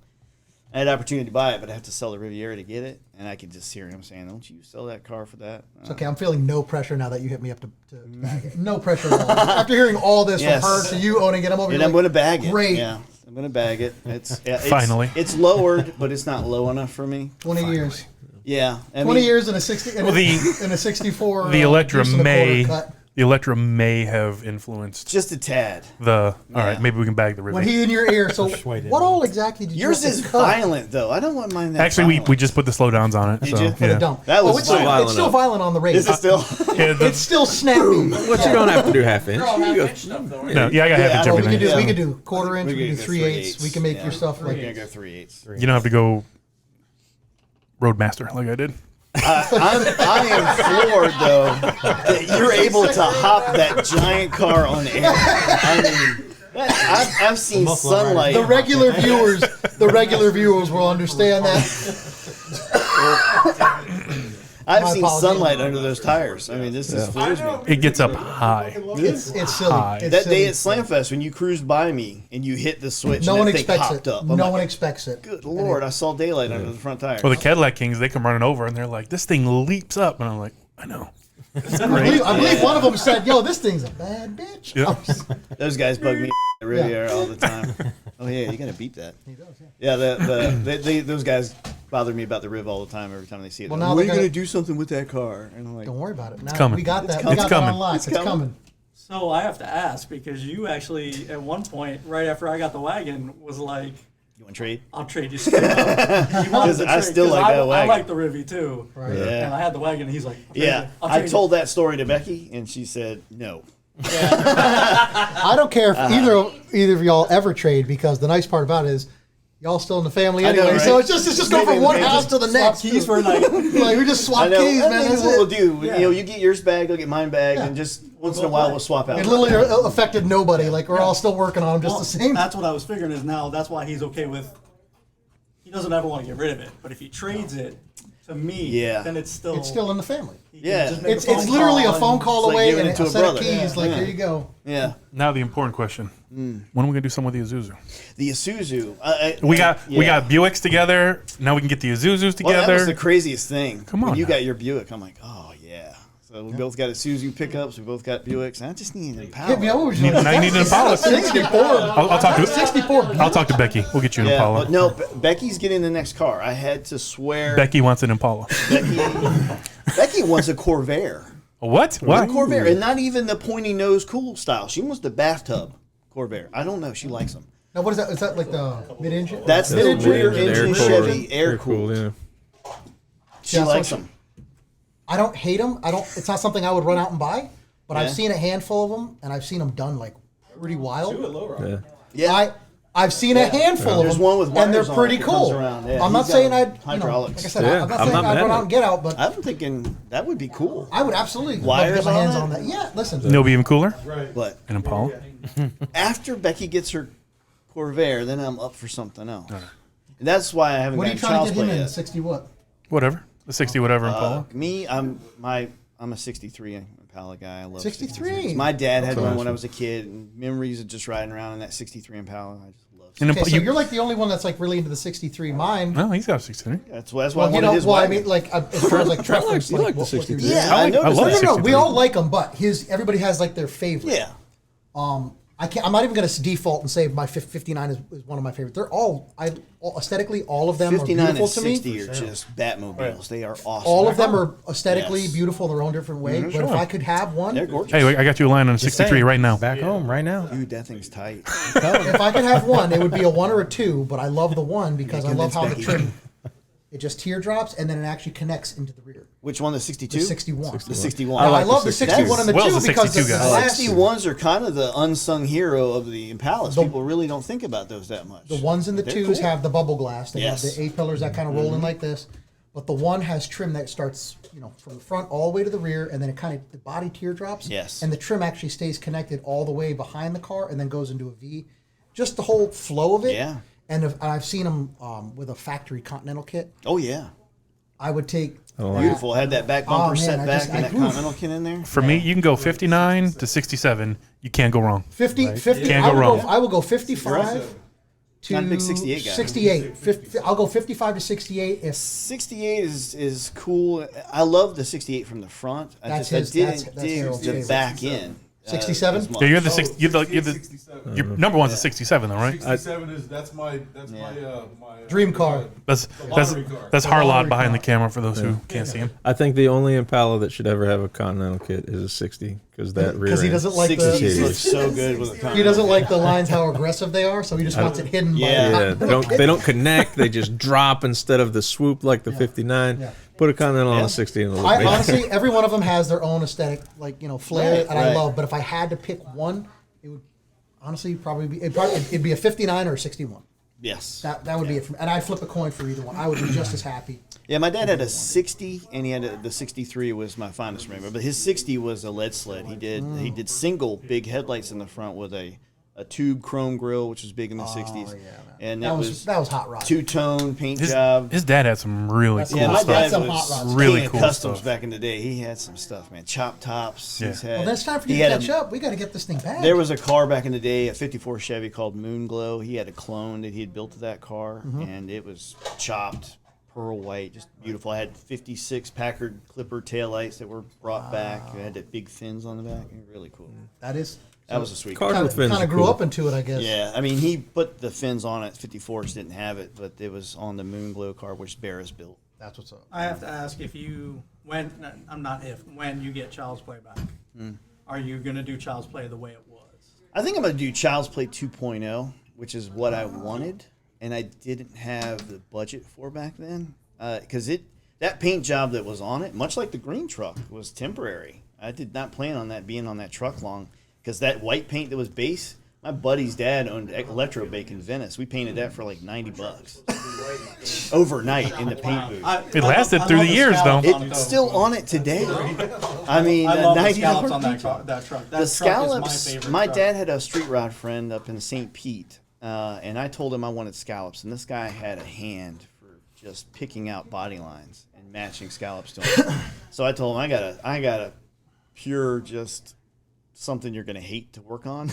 I had an opportunity to buy it, but I have to sell the Riviera to get it. And I could just hear him saying, "Don't you sell that car for that?" It's okay. I'm feeling no pressure now that you hit me up to bag it. No pressure at all. After hearing all this Yes. from her to you owning it, I'm over And here I'm going to bag it. Great. Yeah, I'm going to bag it. It's Finally. It's lowered, but it's not low enough for me. 20 years. Yeah, 20 years in a 60 in, Well, in a 64. The Electra deuce and a may quarter cut. the Electra may have influenced Just a tad. the. All Yeah. right, maybe we can bag the When Riviera. he in your ear. So what all exactly did you Yours have to is cut? violent though. I don't want mine that. Actually, violent. we just put the slow downs on it. Did so you? For yeah. the dump. That was it's still, violent it's still enough. violent on the race. Is it still? Yeah, It's still snappy. What you gonna have to do half inch? They're all You half go- inch stuff though, right? no, yeah, I got Yeah, half inch well, we everything. could do Yeah. we could do quarter inch. We We're could do gonna go 3/8. We can make yeah. your stuff We're like. gonna go 3/8. You don't have to go Roadmaster like I did. I am floored though that you're able to hop that giant car on air. I mean, I've seen sunlight. The regular viewers will understand that. I've My seen apologies. sunlight under those tires. I mean, this just floors me. It gets up high. It's silly. Hi. It's That silly. day at Slamfest when you cruised by me and you hit the switch, No and one that thing expects popped it. up. No I'm like, one expects it. Good Lord, I saw daylight under the front tires. Well, the Cadillac Kings, they come running over and they're like, "This thing leaps up," and I'm like, "I know." I believe one of them said, "Yo, this thing's a bad bitch." Yeah. Those guys bug me at Riviera all the time. Oh yeah, you gotta beat that. He does, yeah. Yeah, those guys bother me about the Riv all the time. Every time they see it, Well, they're now like, they're "When are you gonna- gonna do something with that car?" And I'm like, Don't worry about it. Now coming. we got that. It's We got coming. that on lock. It's It's coming. coming. So I have to ask because you actually at one point right after I got the wagon was like, "You want to trade?" "I'll trade you straight up." You wanted to I trade, still 'cause like that I wagon. like the Rivy too. Right. Yeah. And I had the wagon, and he's like, "I'll trade Yeah, you. I'll I trade told that story to Becky, and she said no. I don't care if either of y'all ever trade because the nice part about it is y'all still in the family I know, anyway. So right? it's just go from one house to the Swap next. keys for a night. Like we just I swap know. keys, man. That's That's what we'll it. do. Yeah. You know, you get yours bagged, I'll get mine bagged, and just once in a while we'll swap out. It literally affected nobody. Like we're all still working on them just Well, the same. That's what I was figuring is now that's why he's okay with. He doesn't ever want to get rid of it, but if he trades it to me, Yeah. then it's still It's still in the family. he can Yeah. just make It's a phone literally a call phone and- call It's like away giving and it to a a set of brother. keys. Like Yeah. there you go. Yeah, Now the important question: When are we gonna do some with the Isuzu? the Isuzu. We got Buicks together. Now we can get the Isuzus Well, together. that was the craziest thing. Come on when you now. got your Buick, I'm like, oh yeah. So we both got Isuzu pickups. We both got Buicks. I just need an Impala. Hit me up. What would you Now you need an Impala. 64. I'll talk to 64. I'll talk to Becky. We'll get you an Yeah, Impala. but no, Becky's getting the next car. I had to swear. Becky wants an Impala. Becky wants a Corvair. What? A What? Corvair, and not even the pointy nose cool style. She wants the bathtub Corvair. I don't know. She likes them. Now what is that? Is that like the mid-engine? That's the Mid-engine? rear engine Air-cooled. Chevy air cooled. Yeah. She Yeah, so likes she- them. I don't hate them. It's not something I would run out and buy, but Yeah. I've seen a handful of them, and I've seen them done like pretty wild. Yeah. Yeah. I've seen a handful of There's them, one with and they're wires on pretty it that comes cool. around. Yeah, I'm not he's saying got I'd hydraulics. like I said, Yeah, I'm not I'm saying not I'd mad run at out and get out, but I'm thinking that would be cool. I would absolutely love to Wires get my hands on on it? that. Yeah, listen. You know, what'd be even cooler. But An Impala. after Becky gets her Corvair, then I'm up for something else. And that's why I haven't What are you gotten trying child's to get him play in? yet. 60 what? Whatever. The 60 whatever Impala. Me, I'm a 63 Impala guy. I love 63. 63s. My dad had one when I was a kid, and memories of just riding around in that 63 Impala. I just love. An Okay, Impa- so you- you're like the only one that's like really into the 63. Mine. No, he's got a 63. That's why I Well, you wanted know, his well, I wagon. mean, like as far as like preference, you like like the what 63. you're- Yeah, I I like- I noticed love that. the No, we 63. all like them, but everybody has like their favorite. Yeah, I'm not even going to default and say my 59 is one of my favorites. They're all aesthetically, all of them are 59 beautiful and to me. 60 are just Batmobiles. They are awesome. All of them are aesthetically Yes. beautiful in their own different way. But if I could have one, They're gorgeous. Hey, I got you a line on a 63 right now. Back home right now. Dude, that thing's tight. if I could have one, it would be a 1 or a 2. But I love the 1 because I love how the Becky. trim. It just teardrops and then it actually connects into the rear. Which one? The 62? The 61. The 61. Now, I like love the the 61 and the Will's 2 a because 62 the guy. glass, 61s are kind of the unsung hero of the Impalas. People really don't think about those that much. the 1s and the They're 2s cool. have the bubble glass. They Yes. have the A-pillars that kind of roll in like this. But the 1 has trim that starts, from the front all the way to the rear, and then it kind of the body teardrops. Yes. And the trim actually stays connected all the way behind the car, and then goes into a V. Just the whole flow of it. Yeah. And I've seen them with a factory Continental kit. Oh, yeah. I would take. Beautiful. Had that back bumper man, set I back just- and that oof. Continental kit in there. For me, you can go 59 to 67. You can't go wrong. 50. Can't I go would wrong. I will go 55 to Not a big 68 guy. 68. 50, I'll go 55 to 68 if 68 is cool. I love the 68 from the front. I That's just his- I didn't that's dig Harold's the favorite. back end. 67? as much. Yeah, you're the six. You're the 67. your number one's a 67 though, right? 67 is my Dream car. That's lottery card. that's lottery Harlot behind the car. camera for those who can't see him. I think the only Impala that should ever have a Continental kit is a 60 because that rear because he end- doesn't like 60s the look so good with a Continental. he doesn't like the lines how aggressive they are, so he just wants it hidden. Yeah. by Yeah, they don't connect. They just drop instead of the swoop like the 59. Yeah. Put a Continental on Yeah. a 60 and it'll look I big. honestly, every one of them has their own aesthetic, flair, Right, and I right. love. But if I had to pick one, it would honestly probably be it'd be a 59 or a 61. Yes. That would be it. And I'd flip a coin for either one. I would be just as happy. Yeah, my dad had a 60, and he had the 63 was my finest memory. But his 60 was a lead sled. He did single big headlights in the front with a tube chrome grille, which was big in the 60s. And That was hot rod. two-tone paint His, job. his dad had some really cool Yeah, my stuff. dad That's some was hot rods. Really king of cool customs stuff. back in the day. He had some stuff, man. Chop tops. Yeah. He's had, Well, that's time for he you to had catch up. We got to get this thing back. There was a car back in the day, a 54 Chevy called Moonglow. He had a clone that he had built to that car, and it was chopped, pearl white, just beautiful. I had 56 Packard Clipper taillights that were brought back. It had the big fins on the back. Really cool. That was a sweet car. Cars with fins Kind are of grew cool. up into it, I guess. Yeah, I mean, he put the fins on it. 54s didn't have it, but it was on the Moonglow car, which Barris built. That's what's up. I have to ask when you get Child's Play back, are you going to do Child's Play the way it was? I think I'm going to do Child's Play 2.0, which is what I wanted, and I didn't have the budget for back then. Because that paint job that was on it, much like the green truck, was temporary. I did not plan on that being on that truck long, because that white paint that was base, my buddy's dad owned Electro Bake in Venice. We painted that for like $90 overnight in the paint booth. It lasted through love the years, scallops though. on it, It's still on it today. I mean, I love the $90 scallops on paint job. that truck. That The truck is scallops. my favorite My truck. dad had a street rod friend up in St. Pete, and I told him I wanted scallops, and this guy had a hand for just picking out body lines and matching scallops to him. So I told him I got a pure just something you're gonna hate to work on,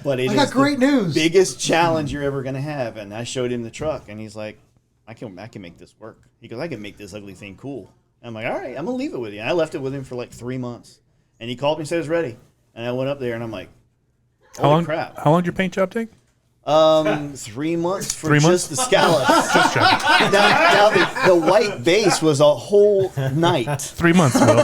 but it I got is great the news. biggest challenge you're ever gonna have. And I showed him the truck, and he's like, I can make this work. He goes, I can make this ugly thing cool. I'm like, all right, I'm gonna leave it with you. And I left it with him for like 3 months, and he called me and said it was ready. And I went up there, and I'm like, holy crap! How long did your paint job take? 3 months for 3 months? just the scallops. Just check. now the white base was a whole night. 3 months, Will.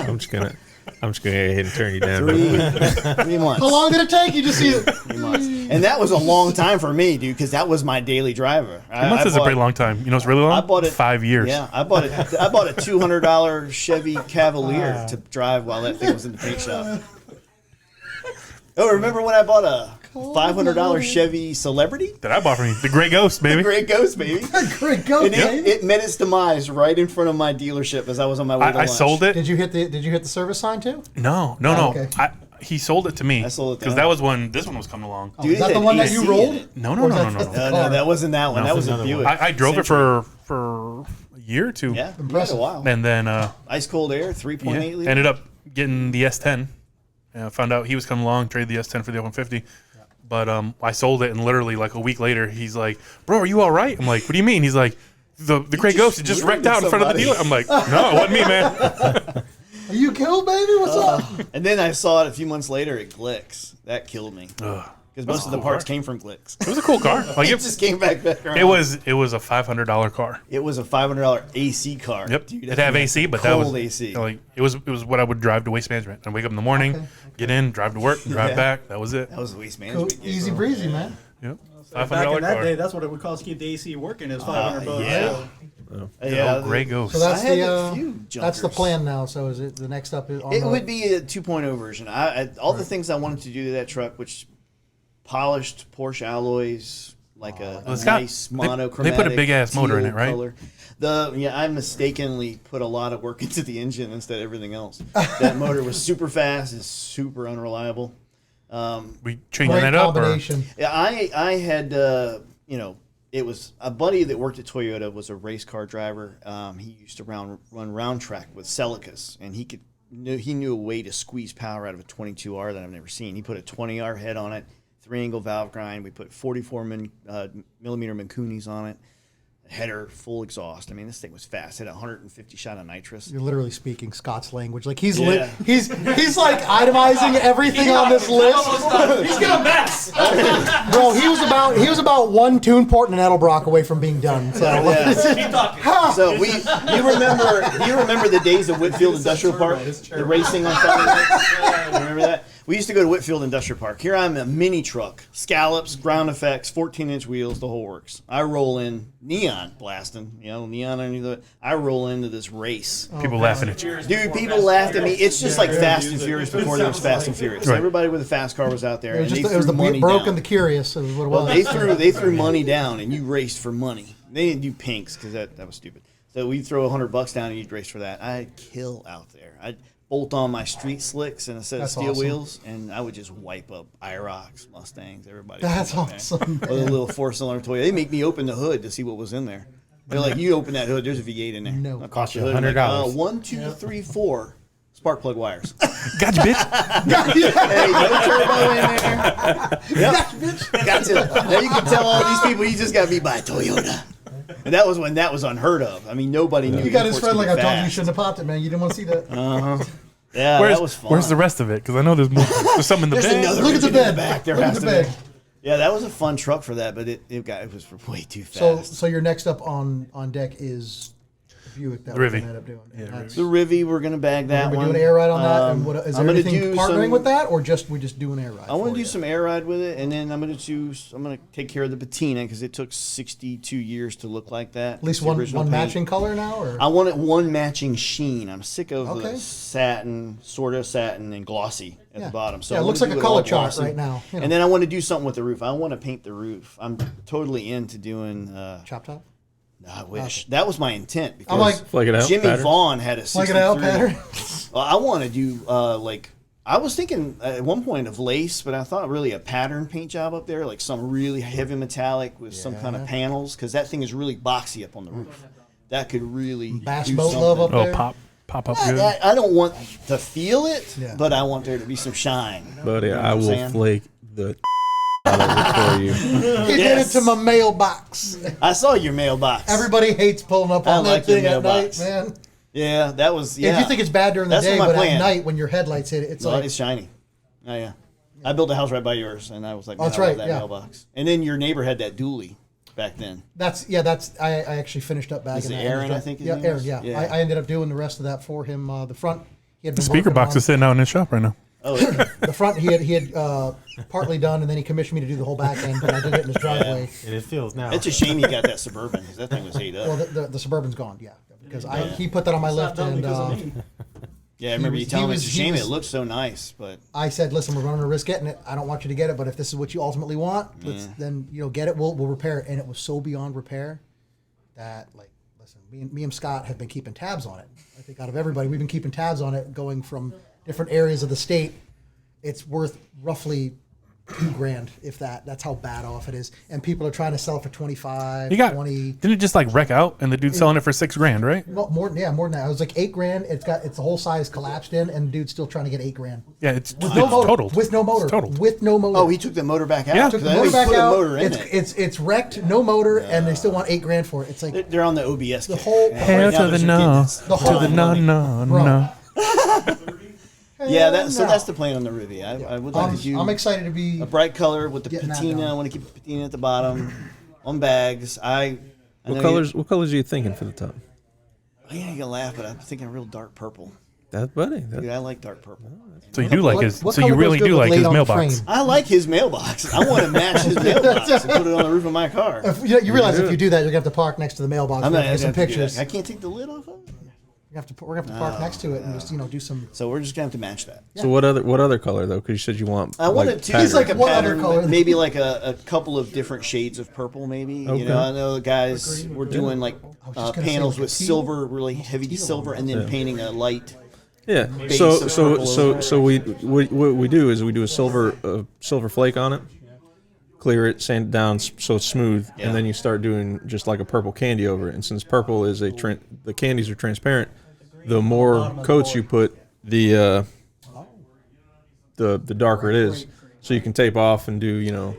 I'm just gonna go ahead and turn you down. 3 months. How long did it take? You just see it. 3 months. And that was a long time for me, dude, because that was my daily driver. 3 months is a pretty long time. You know, it's really long. I bought it 5 years. Yeah, I bought a $200 Chevy Cavalier to drive while that thing was in the paint shop. Oh, remember when I bought a $500 Chevy Celebrity? That I bought from you, the Gray Ghost, baby. Great Ghost, baby. Great go, And baby. it met its demise right in front of my dealership as I was on my way to I lunch. sold it. Did you hit the service sign too? No. okay. He sold it to me. I sold it to because him. that was when this one was coming along. Dude, Is that it the had one that AC you in rolled? it. No, Or is no. that the No, car? that wasn't that one. No, That was a another Buick. one. I drove it Century. for a year or two. Yeah, Impressive. a while. And then Ice cold air, 3.8 liter. ended up getting the S10. Found out he was coming along, traded the S10 for the F-150. But I sold it, and literally like a week later, he's like, "Bro, are you all right?" I'm like, "What do you mean?" He's like, "The Gray Ghost it just wrecked out in front of the dealer." I'm like, "No, it wasn't me, man." Are you killed, baby? What's up? And then I saw it a few months later at Glick's. That killed me. Because most of the parts came from Glick's. It was a cool car. Like It just came back around. it was a $500 car. It was a $500 AC car. Yep. Dude, It had AC, but that was cold AC. like it was what I would drive to Waste Management. I'd wake up in the morning, get in, drive to work, drive Yeah. back. That was it. That was the waste Cool. management. gig. Easy breezy, man. Yep. Back $500 in that car. day, that's what it would cost to keep the AC working. It was $500. Yeah. Oh, Gray Ghost. So that's I had the a few that's the junkers. plan now. So is it the next up? On It the, would be a 2.0 version. All the things I wanted to do to that truck, which polished Porsche alloys, like a it's got- nice they monochromatic. put a big-ass motor in teal it, right? color. I mistakenly put a lot of work into the engine instead of everything else. That motor was super fast. It's super unreliable. We changing great that up, or combination. Yeah, I had it was a buddy that worked at Toyota, was a race car driver. He used to run round track with Celicas, and he knew a way to squeeze power out of a 22R that I've never seen. He put a 20R head on it, 3-angle valve grind. We put 44 millimeter Minkunis on it. Header, full exhaust. I mean, this thing was fast. It had 150 shot of nitrous. You're literally speaking Scott's language. Like he's Yeah. he's like itemizing everything on this list. He's gonna mess. Bro, he was about one tune port and an Edelbrock away from being done. So Keep talking. So you remember the days of Whitfield Industrial Park, the racing on Saturday nights? Remember that? We used to go to Whitfield Industrial Park. Here I'm a mini truck, scallops, ground effects, 14-inch wheels, the whole works. I roll in, neon blasting, neon underneath it. I roll into this race. people laughing at you. Dude, people laughed at me. It's just like Fast and Furious before there was Fast and Furious. Right. Everybody with a fast car was out there, it was and just they it was threw the money broke down. and the curious. It was what it Well, was. they threw money down, and you raced for money. They didn't do pinks because that was stupid. So we throw $100 down, and you'd race for that. I'd kill out there. I'd bolt on my street slicks and a set That's of steel awesome. wheels, and I would just wipe up IROCs, Mustangs, everybody. That's was in there. awesome. With a little 4-cylinder Toyota. They make me open the hood to see what was in there. They're like, you open that hood, there's a V8 in there. No. I'll cost you you $100. $100. 1, 2, 3, 4 spark plug wires. Gotcha, bitch. Hey, no turbo in there. Yep. Got to. Now you can tell all these people you just got beat by a Toyota. And that was when that was unheard of. I mean, nobody knew. You got his imports friend could like be I told you, you fast. shouldn't have popped it, man. You didn't want to see that. Yeah, that was fun. Where's the rest of it? Because I know there's more. There's something in the There's bag. another Look at the engine in bed. back. There Look at has the to bag. be. Yeah, that was a fun truck for that, but it was way too So fast. so your next up on deck is the Buick that The we're Rivy. gonna end up doing. And that's- The Rivy, we're gonna bag that We're one. doing air ride on that, and what, is there I'm gonna anything do partnering some- with that, or we just do an air ride? I want for to do you? some air ride with it, and then I'm gonna take care of the patina because it took 62 years to look like that. At least It's the one original paint. matching color now, or I want it one matching sheen. I'm sick of Okay. the satin, sort of satin, and glossy at Yeah. the bottom. So Yeah, I it looks wanna like do a it all color chart glossy. right now, you know. And then I want to do something with the roof. I want to paint the roof. I'm totally into doing. chop top. I wish that was my intent because I'm like Flake it out Jimmy pattern. Vaughn had a like 63. an L pattern. Well, I want to do I was thinking at one point of lace, but I thought really a pattern paint job up there, like some really heavy metallic with some kind of panels, because that thing is really boxy up on the roof. That could really Bass do boat something. love up Oh, there. pop up good. I don't want to feel it, Yeah. but I want there to be some shine. Buddy, You know what I I'm will saying? flake the out of it for you. He Yes. did it to my mailbox. I saw your mailbox. Everybody hates pulling up I on like that your thing at mailbox. night, man. Yeah, that was. Yeah, If you think it's bad during the That's day, my but plan. at night when your headlights hit it, it's no, like it's shiny. Oh yeah, I built a house right by yours, and I was like, Oh, that's I love right, that yeah. mailbox. And then your neighbor had that dually back then. I actually finished up bagging Is it that. Aaron, I think his Yeah, name Aaron. is? Yeah, Yeah. I ended up doing the rest of that for him. The front, he had The been speaker working box on- is sitting out in his shop right now. Oh, The front he had partly done, and then he commissioned me to do the whole back end, but I did it in his driveway. And it feels now. it's a shame you got that Suburban because that thing was ate up. Well, the Suburban's gone, yeah, because he put that on my It's not lift, done and because of me. Yeah, I remember you was- telling me he it's a was- shame. he was- It looks so nice, but I said, "Listen, we're running a risk getting it. I don't want you to get it, but if this is what you ultimately want, then get it. We'll repair it." And it was so beyond repair that, like, listen, me and Scott have been keeping tabs on it. I think out of everybody, we've been keeping tabs on it, going from different areas of the state. It's worth roughly $2,000, if that. That's how bad off it is. And people are trying to sell it for 25, You got 20. Didn't it just like wreck out and the dude's selling it for $6,000, right? Well, more than that. It was like $8,000. It's the whole size collapsed in, and the dude's still trying to get $8,000. Yeah, it's No motor. totaled. With no motor. It's totaled. With no motor. oh, he took the motor back out. Yeah. 'Cause took the I know motor he back put out. a motor in It's wrecked, no motor, and they still want $8,000 for it. It's like They're on the OBS. the kit. whole Right Hell now, to the those are no, getting it. The whole- to the no, no, Bro, no. Yeah, so that's the plan on the Ruby. I would like to do I'm excited to be a bright color with the getting that patina. done. I want to keep the patina at the bottom on bags. I What know colors? What colors are you thinking for the top? You ain't gonna laugh, but I'm thinking a real dark purple. That buddy. Dude, I like dark purple. So you do like his. What So you color really goes good do with like laid his on the mailbox. frame? I like his mailbox. I want to match his mailbox and put it on the roof of my car. You realize if you do that, you're gonna have to park next to the mailbox. I'm We're gonna gonna get some have to do pictures. that. I can't take the lid off of it. We're gonna have to park next to it and just do some. So we're just gonna have to match that. So what other color though? Because you said you want. I wanted to He's like a what other pattern, color? maybe like a couple of different shades of purple. Maybe Okay. you know, I know the guys were doing like was just gonna say panels like a with teal. silver, really heavy silver, and then painting a light. Yeah. base So of purple so over so we what we do is we do a silver flake on it, clear it, sand it down so it's smooth, Yeah. and then you start doing just like a purple candy over it. And since purple is the candies are transparent, the more coats you put, the darker it is. So you can tape off and do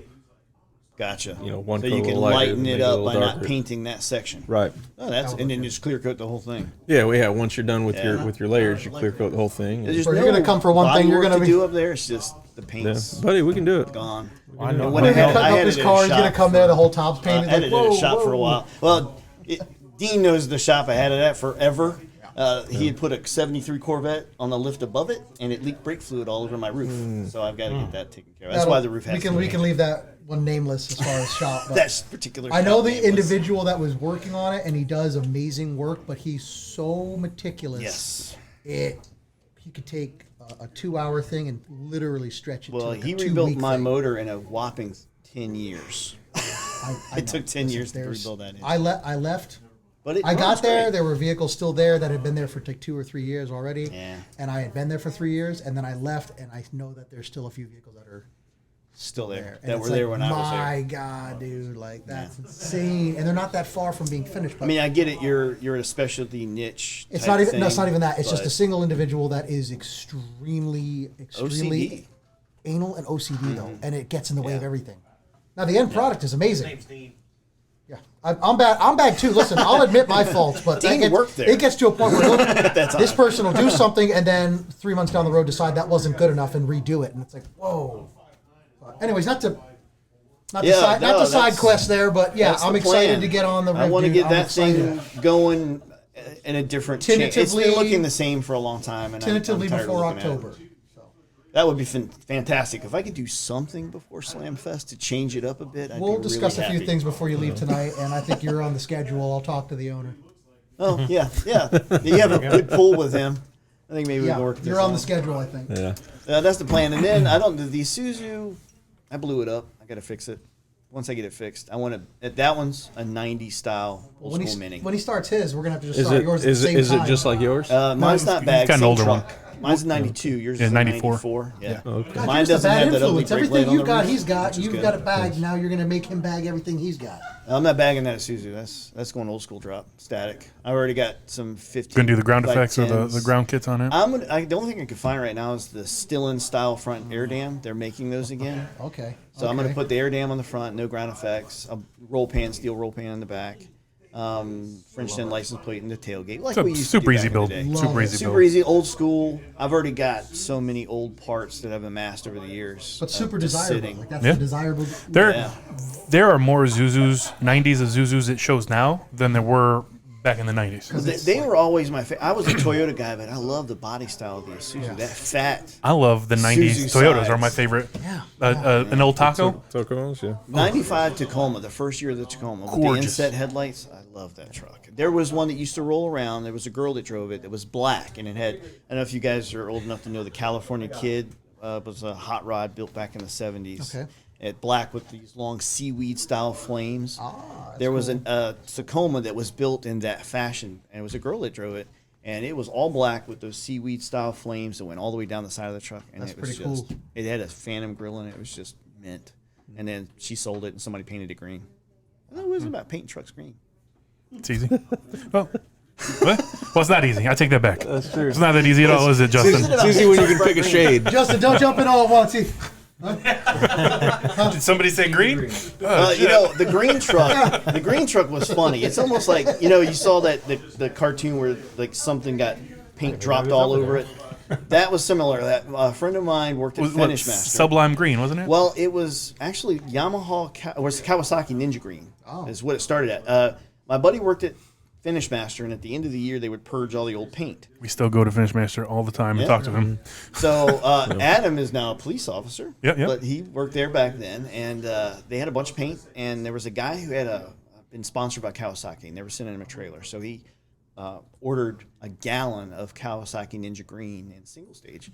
Gotcha. one so coat you a can little lighter, lighten make it it a up little by not darker. painting that section. Right. Oh, and then just clear coat the whole thing. Yeah. Well, yeah. Once you're done with Yeah. your layers, you clear coat the whole thing. There's So you're gonna come for one body thing, you're work gonna to be- do up there. It's just the Yeah. paint's Buddy, we can do it. gone. I know. When When I he's had- cutting I up had his it in a car, he's gonna shop come there. The whole top's I painted. had Like, it in a whoa, shop for a whoa. while. Well, Dean knows the shop I had it at forever. He had put a 73 Corvette on the lift above it, and it leaked brake fluid all over my roof. So I've got to get that taken care of. That's why the roof has We can leave that one nameless as far as shop. But That's particular. I know shop the name was- individual that was working on it, and he does amazing work. But he's so meticulous. Yes. He could take a 2-hour thing and literally stretch it. Well, to like he a rebuilt 2-week my thing. motor in a whopping 10 years. I It know. took 10 years to There's- rebuild that. I left. But it I got runs there. great. There were vehicles still there that had been there for like 2 or 3 years already. Yeah. And I had been there for 3 years, and then I left, and I know that there's still a few vehicles that are Still there. there. And That it's were like, there when I was there. My God, dude, like that's insane. And they're not that far from being finished. But I mean, I get it. You're a specialty niche. it's type not even. thing, No, it's not even that. It's just a but single individual that is extremely OCD. anal and OCD though, and it gets in the way of Yeah. everything. Now the end product is amazing. Name's Dean. Yeah, I'm bad. I'm bad too. Listen, I'll admit my faults, but Dean worked there. it gets to a point where look, that time. this person will do something, and then 3 months down the road decide that wasn't good enough and redo it, and it's like, whoa. But anyways, not to Yeah, no, side that's- quest there, but yeah, That's I'm the excited plan. to get on the. I want to dude. get I'm that excited. thing going in a different. It's Tentatively- been looking the same for a long time, and tentatively I'm tired of before looking at it. October. So. That would be fantastic if I could do something before Slam Fest to change it up a bit. I'd We'll be discuss really a few happy. things before you leave tonight, and I think you're on the schedule. I'll talk to the owner. Oh yeah. You have a good pull with him. I think maybe we Yeah, can work this you're on out. the schedule, I think. Yeah. That's the plan. And then the Isuzu, I blew it up. I got to fix it. Once I get it fixed, I want to. That one's a '90s style old school Mini. When he starts his, we're gonna have to just Is start it yours at is the it same is time. it just like yours? Mine's not bad. got an same older truck. Mine's a '92. Yours Yeah, is a 94. '94. Yeah. Okay. God, Mine here's the doesn't bad have that ugly influence. brake light Everything on you've the got, roof, he's got. which is You've good. got it bagged. Now you're gonna make him bag everything he's got. I'm not bagging that Isuzu. That's going old school drop static. I already got some 15. Gonna do the ground by effects or the 10s. ground kits on it. The only thing I can find right now is the Stillen style front air dam. They're making those again. Okay. So I'm going to okay. put the air dam on the front, no ground effects, a steel roll pan in the back, French in license plate in the tailgate, like So we used to super do easy back in the build. day. Love Super it. easy Super build. easy, old school. I've already got so many old parts that I've amassed over the years. But super just desirable. sitting. Like that's Yeah. the desirable. There, Yeah. there are more Zuzus, 90s Zuzus it shows now than there were back in the 90s. They were always my favorite. I was a Toyota guy, but I love the body style of the Isuzu. Yeah. That fat. I love the 90s Suzu Toyotas sides. are my favorite. Yeah. An old Taco. Tacos, yeah. 95 Tacoma, the first year of the Tacoma, with the Gorgeous. inset headlights. I love that truck. There was one that used to roll around. There was a girl that drove it. It was black, and it had. I don't know if you guys are old enough to know the California Kid was a hot rod built back in the 70s. Okay. At black with these long seaweed style flames. that's There was a Tacoma that was built in that fashion, and it was a girl that drove it, and it was all black with those seaweed style flames that went all the way down the side of the truck, and That's it was pretty just cool. it had a phantom grill in it. It was just mint. And then she sold it, and somebody painted it green. It wasn't about painting trucks green. It's easy. Well, what? Well, it's not easy. I take that back. That's true. It's not that easy at all, is it, Justin? It's easy when you can pick a shade. Justin, don't jump in all at once. Did somebody say green? The green truck. The green truck was funny. It's almost like you saw that the cartoon where like something got paint dropped all over it. That was similar. That a friend of mine worked at Finish Master. Sublime Green, wasn't it? Well, it was actually was Kawasaki Ninja Green. Is what it started at. My buddy worked at Finish Master, and at the end of the year, they would purge all the old paint. We still go to Finish Master all the time and talk to him. So Adam is now a police officer, Yep. but he worked there back then, and they had a bunch of paint, and there was a guy who had been sponsored by Kawasaki, never sent him a trailer, so he ordered a gallon of Kawasaki Ninja Green in single stage,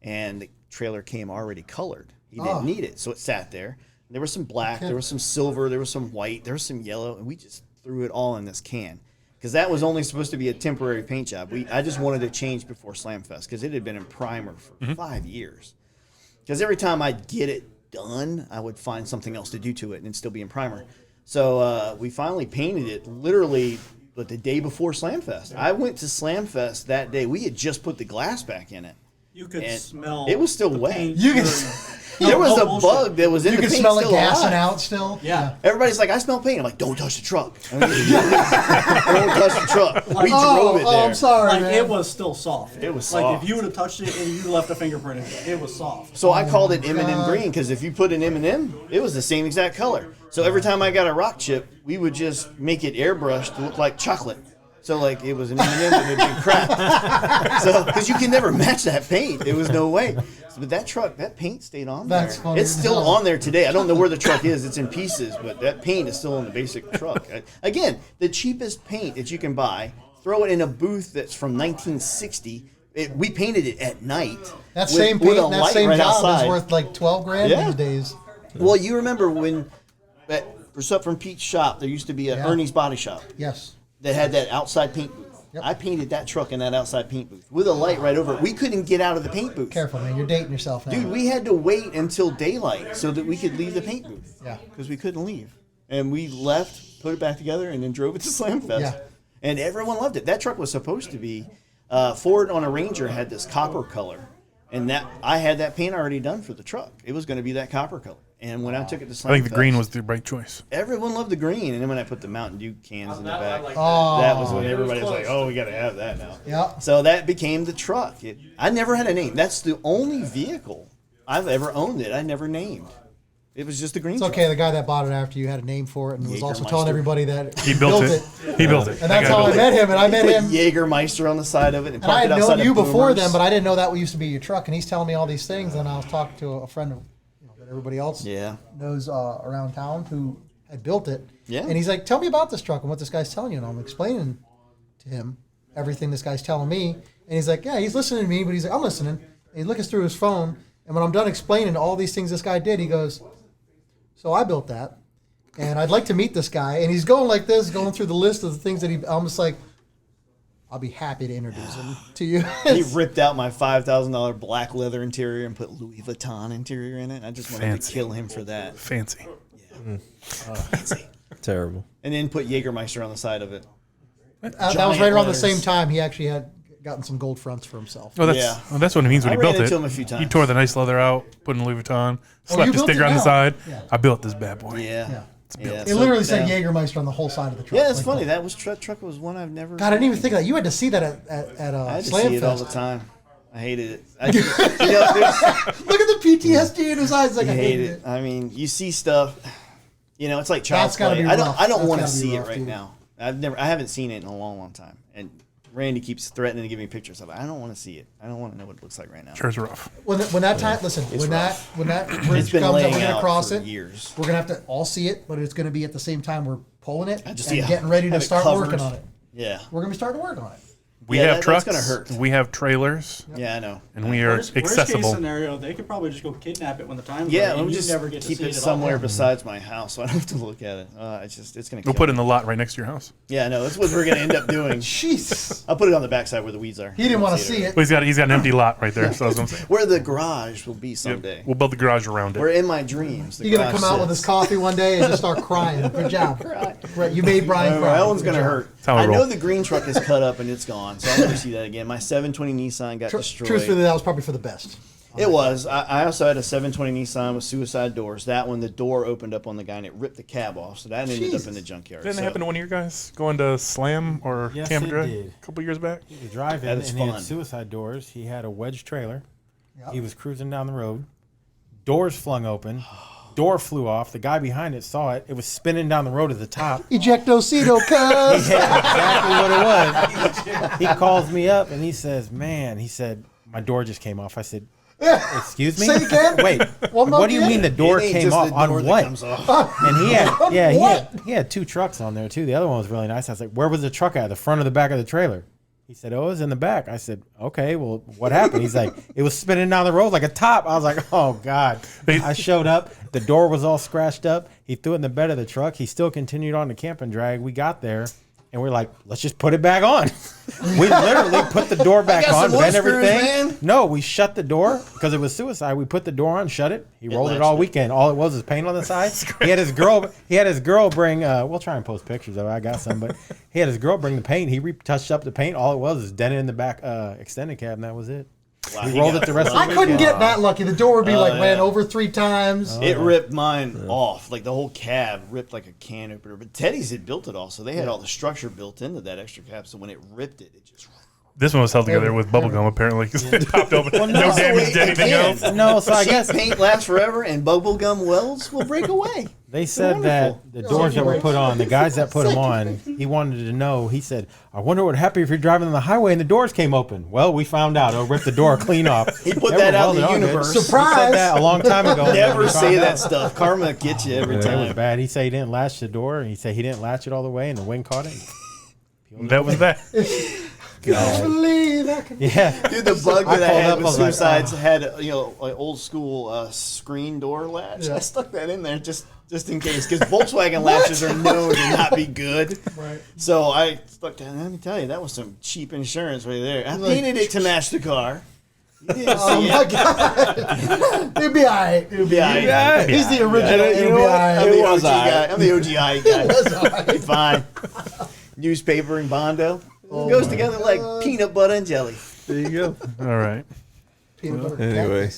and the trailer came already colored. He didn't need it, so it sat there. There was some black, there was some silver, there was some white, there was some yellow, and we just threw it all in this can. Because that was only supposed to be a temporary paint job. I just wanted to change before Slamfest because it had been in primer for 5 years. Because every time I'd get it done, I would find something else to do to it and it'd still be in primer. So we finally painted it literally the day before Slamfest. I went to Slamfest that day. We had just put the glass back in it. You could And smell. it was still the wet. paint You can- during- There was No a bullshit. bug that was in You the can paint smell it still gassing alive. out still. Yeah. Everybody's like, I smell paint. I'm like, don't touch the truck. Don't touch the truck. We drove it there. I'm sorry, Like man. it was still soft. It was Like soft. if you would have touched it and you left a fingerprint in it, it was soft. So I called it my M&M God. green because if you put an M&M, it was the same exact color. So every time I got a rock chip, we would just make it airbrushed to look like chocolate. So like it was an M&M and it'd been cracked. So because you can never match that paint, there was no way. But that truck, that paint stayed on there. That's funny It's as still hell. on there today. I don't know where the truck is. It's in pieces, but that paint is still on the basic truck. Again, the cheapest paint that you can buy, throw it in a booth that's from 1960. We painted it at night. That with- same with paint, a that light same right job outside. is worth like 12 grand Yeah. these days. Well, you remember when up from Pete's shop, there used to be a Yeah. Ernie's Body Shop Yes. that had that outside paint booth. Yep. I painted that truck in that outside paint booth with a light right over it. We couldn't get out of the paint booth. Careful, man. You're dating yourself now. Dude, we had to wait until daylight so that we could leave the paint booth. Yeah. Because we couldn't leave. And we left, put it back together, and then drove it to Slamfest. Yeah. And everyone loved it. That truck was supposed to be, Ford on a Ranger had this copper color. And that I had that paint already done for the truck. It was going to be that copper color. And when I took it to Slamfest, I think the green was the right choice. everyone loved the green. And then when I put the Mountain Dew cans in the back, Oh. that was when everybody was like, oh, we got to have that now. Yeah. So that became the truck. I never had a name. That's the only vehicle I've ever owned that I never named. It was just a green It's truck. okay. The guy that bought it after you had a name for it and was also Jägermeister. telling everybody that He built it. He built it. And that's how I met him. And I met Put him. Jägermeister on the side of it and And I parked had it outside known you of before Boomers. then, but I didn't know that used to be your truck. And he's telling me all these things. And I was talking to a friend of, that everybody else Yeah. knows around town who had built it. Yeah. And he's like, tell me about this truck and what this guy's telling you. And I'm explaining to him everything this guy's telling me. And he's like, yeah, he's listening to me, but he's like, I'm listening. And he looks through his phone. And when I'm done explaining all these things this guy did, he goes, so I built that. And I'd like to meet this guy. And he's going like this, going through the list of the things that he almost like, I'll be happy to introduce him to you. He ripped out my $5,000 black leather interior and put Louis Vuitton interior in it. I just wanted Fancy. to kill him for that. Fancy. Fancy. Terrible. And then put Jägermeister on the side of it. That was Giant right around the letters. same time he actually had gotten some gold fronts for himself. Well, that's Yeah. well, that's what it means when I he ran built it. into him a few He times. tore the nice leather out, put in Louis Vuitton, slapped you the built sticker it on the now? side. Yeah. I built this bad boy. Yeah. Yeah. Yeah, It so, literally said yeah. Jägermeister on the whole side of the truck. Yeah, it's Like funny. that. That was truck was one I've never. God, I didn't even think of that. You had to see that at I had to Slam see it all the Fest. time. I hated it. There's- Look at the PTSD in his eyes. Like, I I hate hated it. I mean, you see stuff. You know, it's like child's That's gotta play. be I don't. rough. I don't That's want to gotta be see it rough, right dude. now. I haven't seen it in a long, long time. And Randy keeps threatening to give me pictures of it. I don't want to see it. I don't want to know what it looks like right now. Sure's rough. When that time, listen, when that It's bridge been comes and laying we're gonna out cross for it, years. we're gonna have to all see it, but it's gonna be at the same time we're pulling it and yeah, getting ready to have it start covered. working on it. Yeah. We're gonna be starting to work on it. We Yeah, have that's trucks. gonna hurt. We have trailers, Yeah, I know. and we are Worst case accessible. scenario, they could probably just go kidnap it when the time's Yeah, right. let and me you just never get to keep see it at all. somewhere besides my house, so I don't have to look at it. It's gonna. We'll kill put it me. in the lot right next to your house. Yeah, no, that's what we're gonna end up doing. Jeez. I'll put it on the backside where the weeds are. He didn't want to see it. Well, he's got an empty lot right there. So that's what I'm saying. Where the garage will be someday. We'll build the garage around Where it. in my dreams. The You're gonna garage come out with sits. his coffee one day and just start crying. Good job. Right, you made Brian cry. That one's Good gonna job. hurt. how I I know roll. the green truck is cut up and it's gone, so I'll never see that again. My 720 Nissan got destroyed. Truthfully, that was probably for the best. It was. I also had a 720 Nissan with suicide doors. That one, the door opened up on the guy and it ripped the cab off. So that ended up in the junkyard. Didn't So it happen to one of your guys going to Slam or Yes, Camp it Drive did. a couple years back? He was driving That and is he fun. had suicide doors. He had a wedge trailer. Yep. He was cruising down the road. Doors flung open. Door flew off. The guy behind it saw it. It was spinning down the road at the top. Ejectocito, cuz. Yeah, exactly what it was. He calls me up and he says, "Man," he said, "my door just came off." I said, "Excuse me? Say it again. Wait, One more what do you again? mean the door It ain't came just off the on door that what?" comes off. And he had, What? he had 2 trucks on there too. The other one was really nice. I was like, "Where was the truck at? The front or the back of the trailer?" He said, "Oh, it was in the back." I said, "Okay, well, what happened?" He's like, "It was spinning down the road like a top." I was like, "Oh God!" I showed up. The door was all scratched up. He threw it in the bed of the truck. He still continued on the camp and drag. We got there, and we're like, "Let's just put it back on." We literally put the door back got on, some more bent screws, everything. man. No, we shut the door because it was suicide. We put the door on, shut it. He rolled it all latched it. weekend. All it was paint on the side. He had his girl bring. We'll try and post pictures of it. I got some, but he had his girl bring the paint. He retouched up the paint. All it was dented in the back extended cab, and that was it. Wow, We he rolled got it the rest of I the couldn't weekend. get that lucky. The door would be like ran yeah. over 3 times. It ripped mine off. Like the whole cab ripped like a can opener. But Teddy's had built it all. So they had all the structure built into that extra cab. So when it ripped it, it just. This one was held together with bubble gum apparently because it popped open. no So damage it- to anything again, else. No, so I Cheap guess paint lasts forever and bubblegum welds will break away. they said that the doors that were put on, the guys that put them on, he wanted to know. He said, "I wonder what would happen if you're driving on the highway and the doors came open." Well, we found out. It'll rip the door clean off. He put They that were out in welded the on, dude. universe. He said that a long time ago. Never We say found that out. stuff. Karma gets you every It was time. bad. He said he didn't latch the door. He said he didn't latch it all the way, and the wind caught it. That was that. I believe I can. Yeah. Dude, the bug I that I called had up, with I was like, suicides had like old school screen door latch. Yeah. I stuck that in there just in case, because Volkswagen latches are known to not be good. Right. So I stuck that. Let me tell you, that was some cheap insurance right there. I painted it to match the car. You didn't Oh see my it. God. It'd be all right. It'll be all right. He's the original. You It'd know be what? all I'm right. the It was OG all guy. right. I'm the OGI guy. Be fine. Newspaper and Bondo. It goes together like peanut butter and jelly. There you go. All right. Peanut butter. Anyway,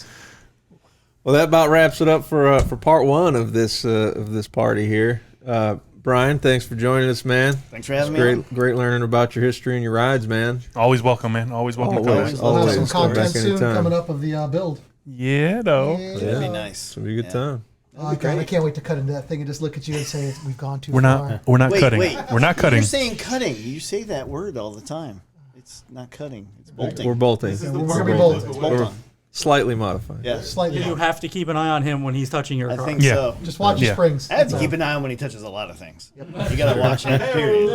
well, that about wraps it up for part 1 of this party here. Brian, thanks for joining us, man. Thanks for having me. Great learning about your history and your rides, man. Always welcome, man. Always welcome. to Always. come. We'll have some Always. Come content back soon anytime. coming up of the build. Yeah, though. That'd be nice. It'll be a good time. Oh, God, I can't wait to cut into that thing and just look at you and say we've gone too We're far. not. We're not cutting. We're not cutting. You're saying cutting. You say that word all the time. It's not cutting. It's bolting. We're bolting. We're gonna be bold. It's bolting. Slightly modified. Yeah, Slightly. You have to keep an eye on him when he's touching your I car. think Yeah. so. Just watch the Yeah. springs. I have to keep an eye on when he touches a lot of things. You gotta watch that. Period.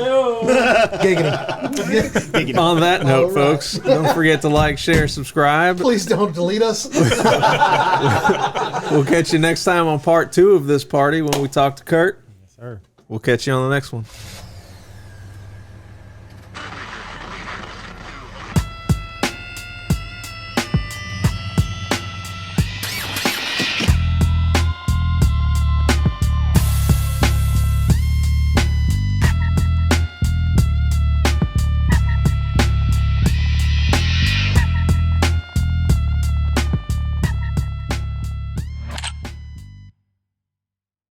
Giggity. On that note, All right. folks, don't forget to like, share, subscribe. Please don't delete us. We'll catch you next time on part 2 of this party when we talk to Kurt. Yes, sir. We'll catch you on the next one.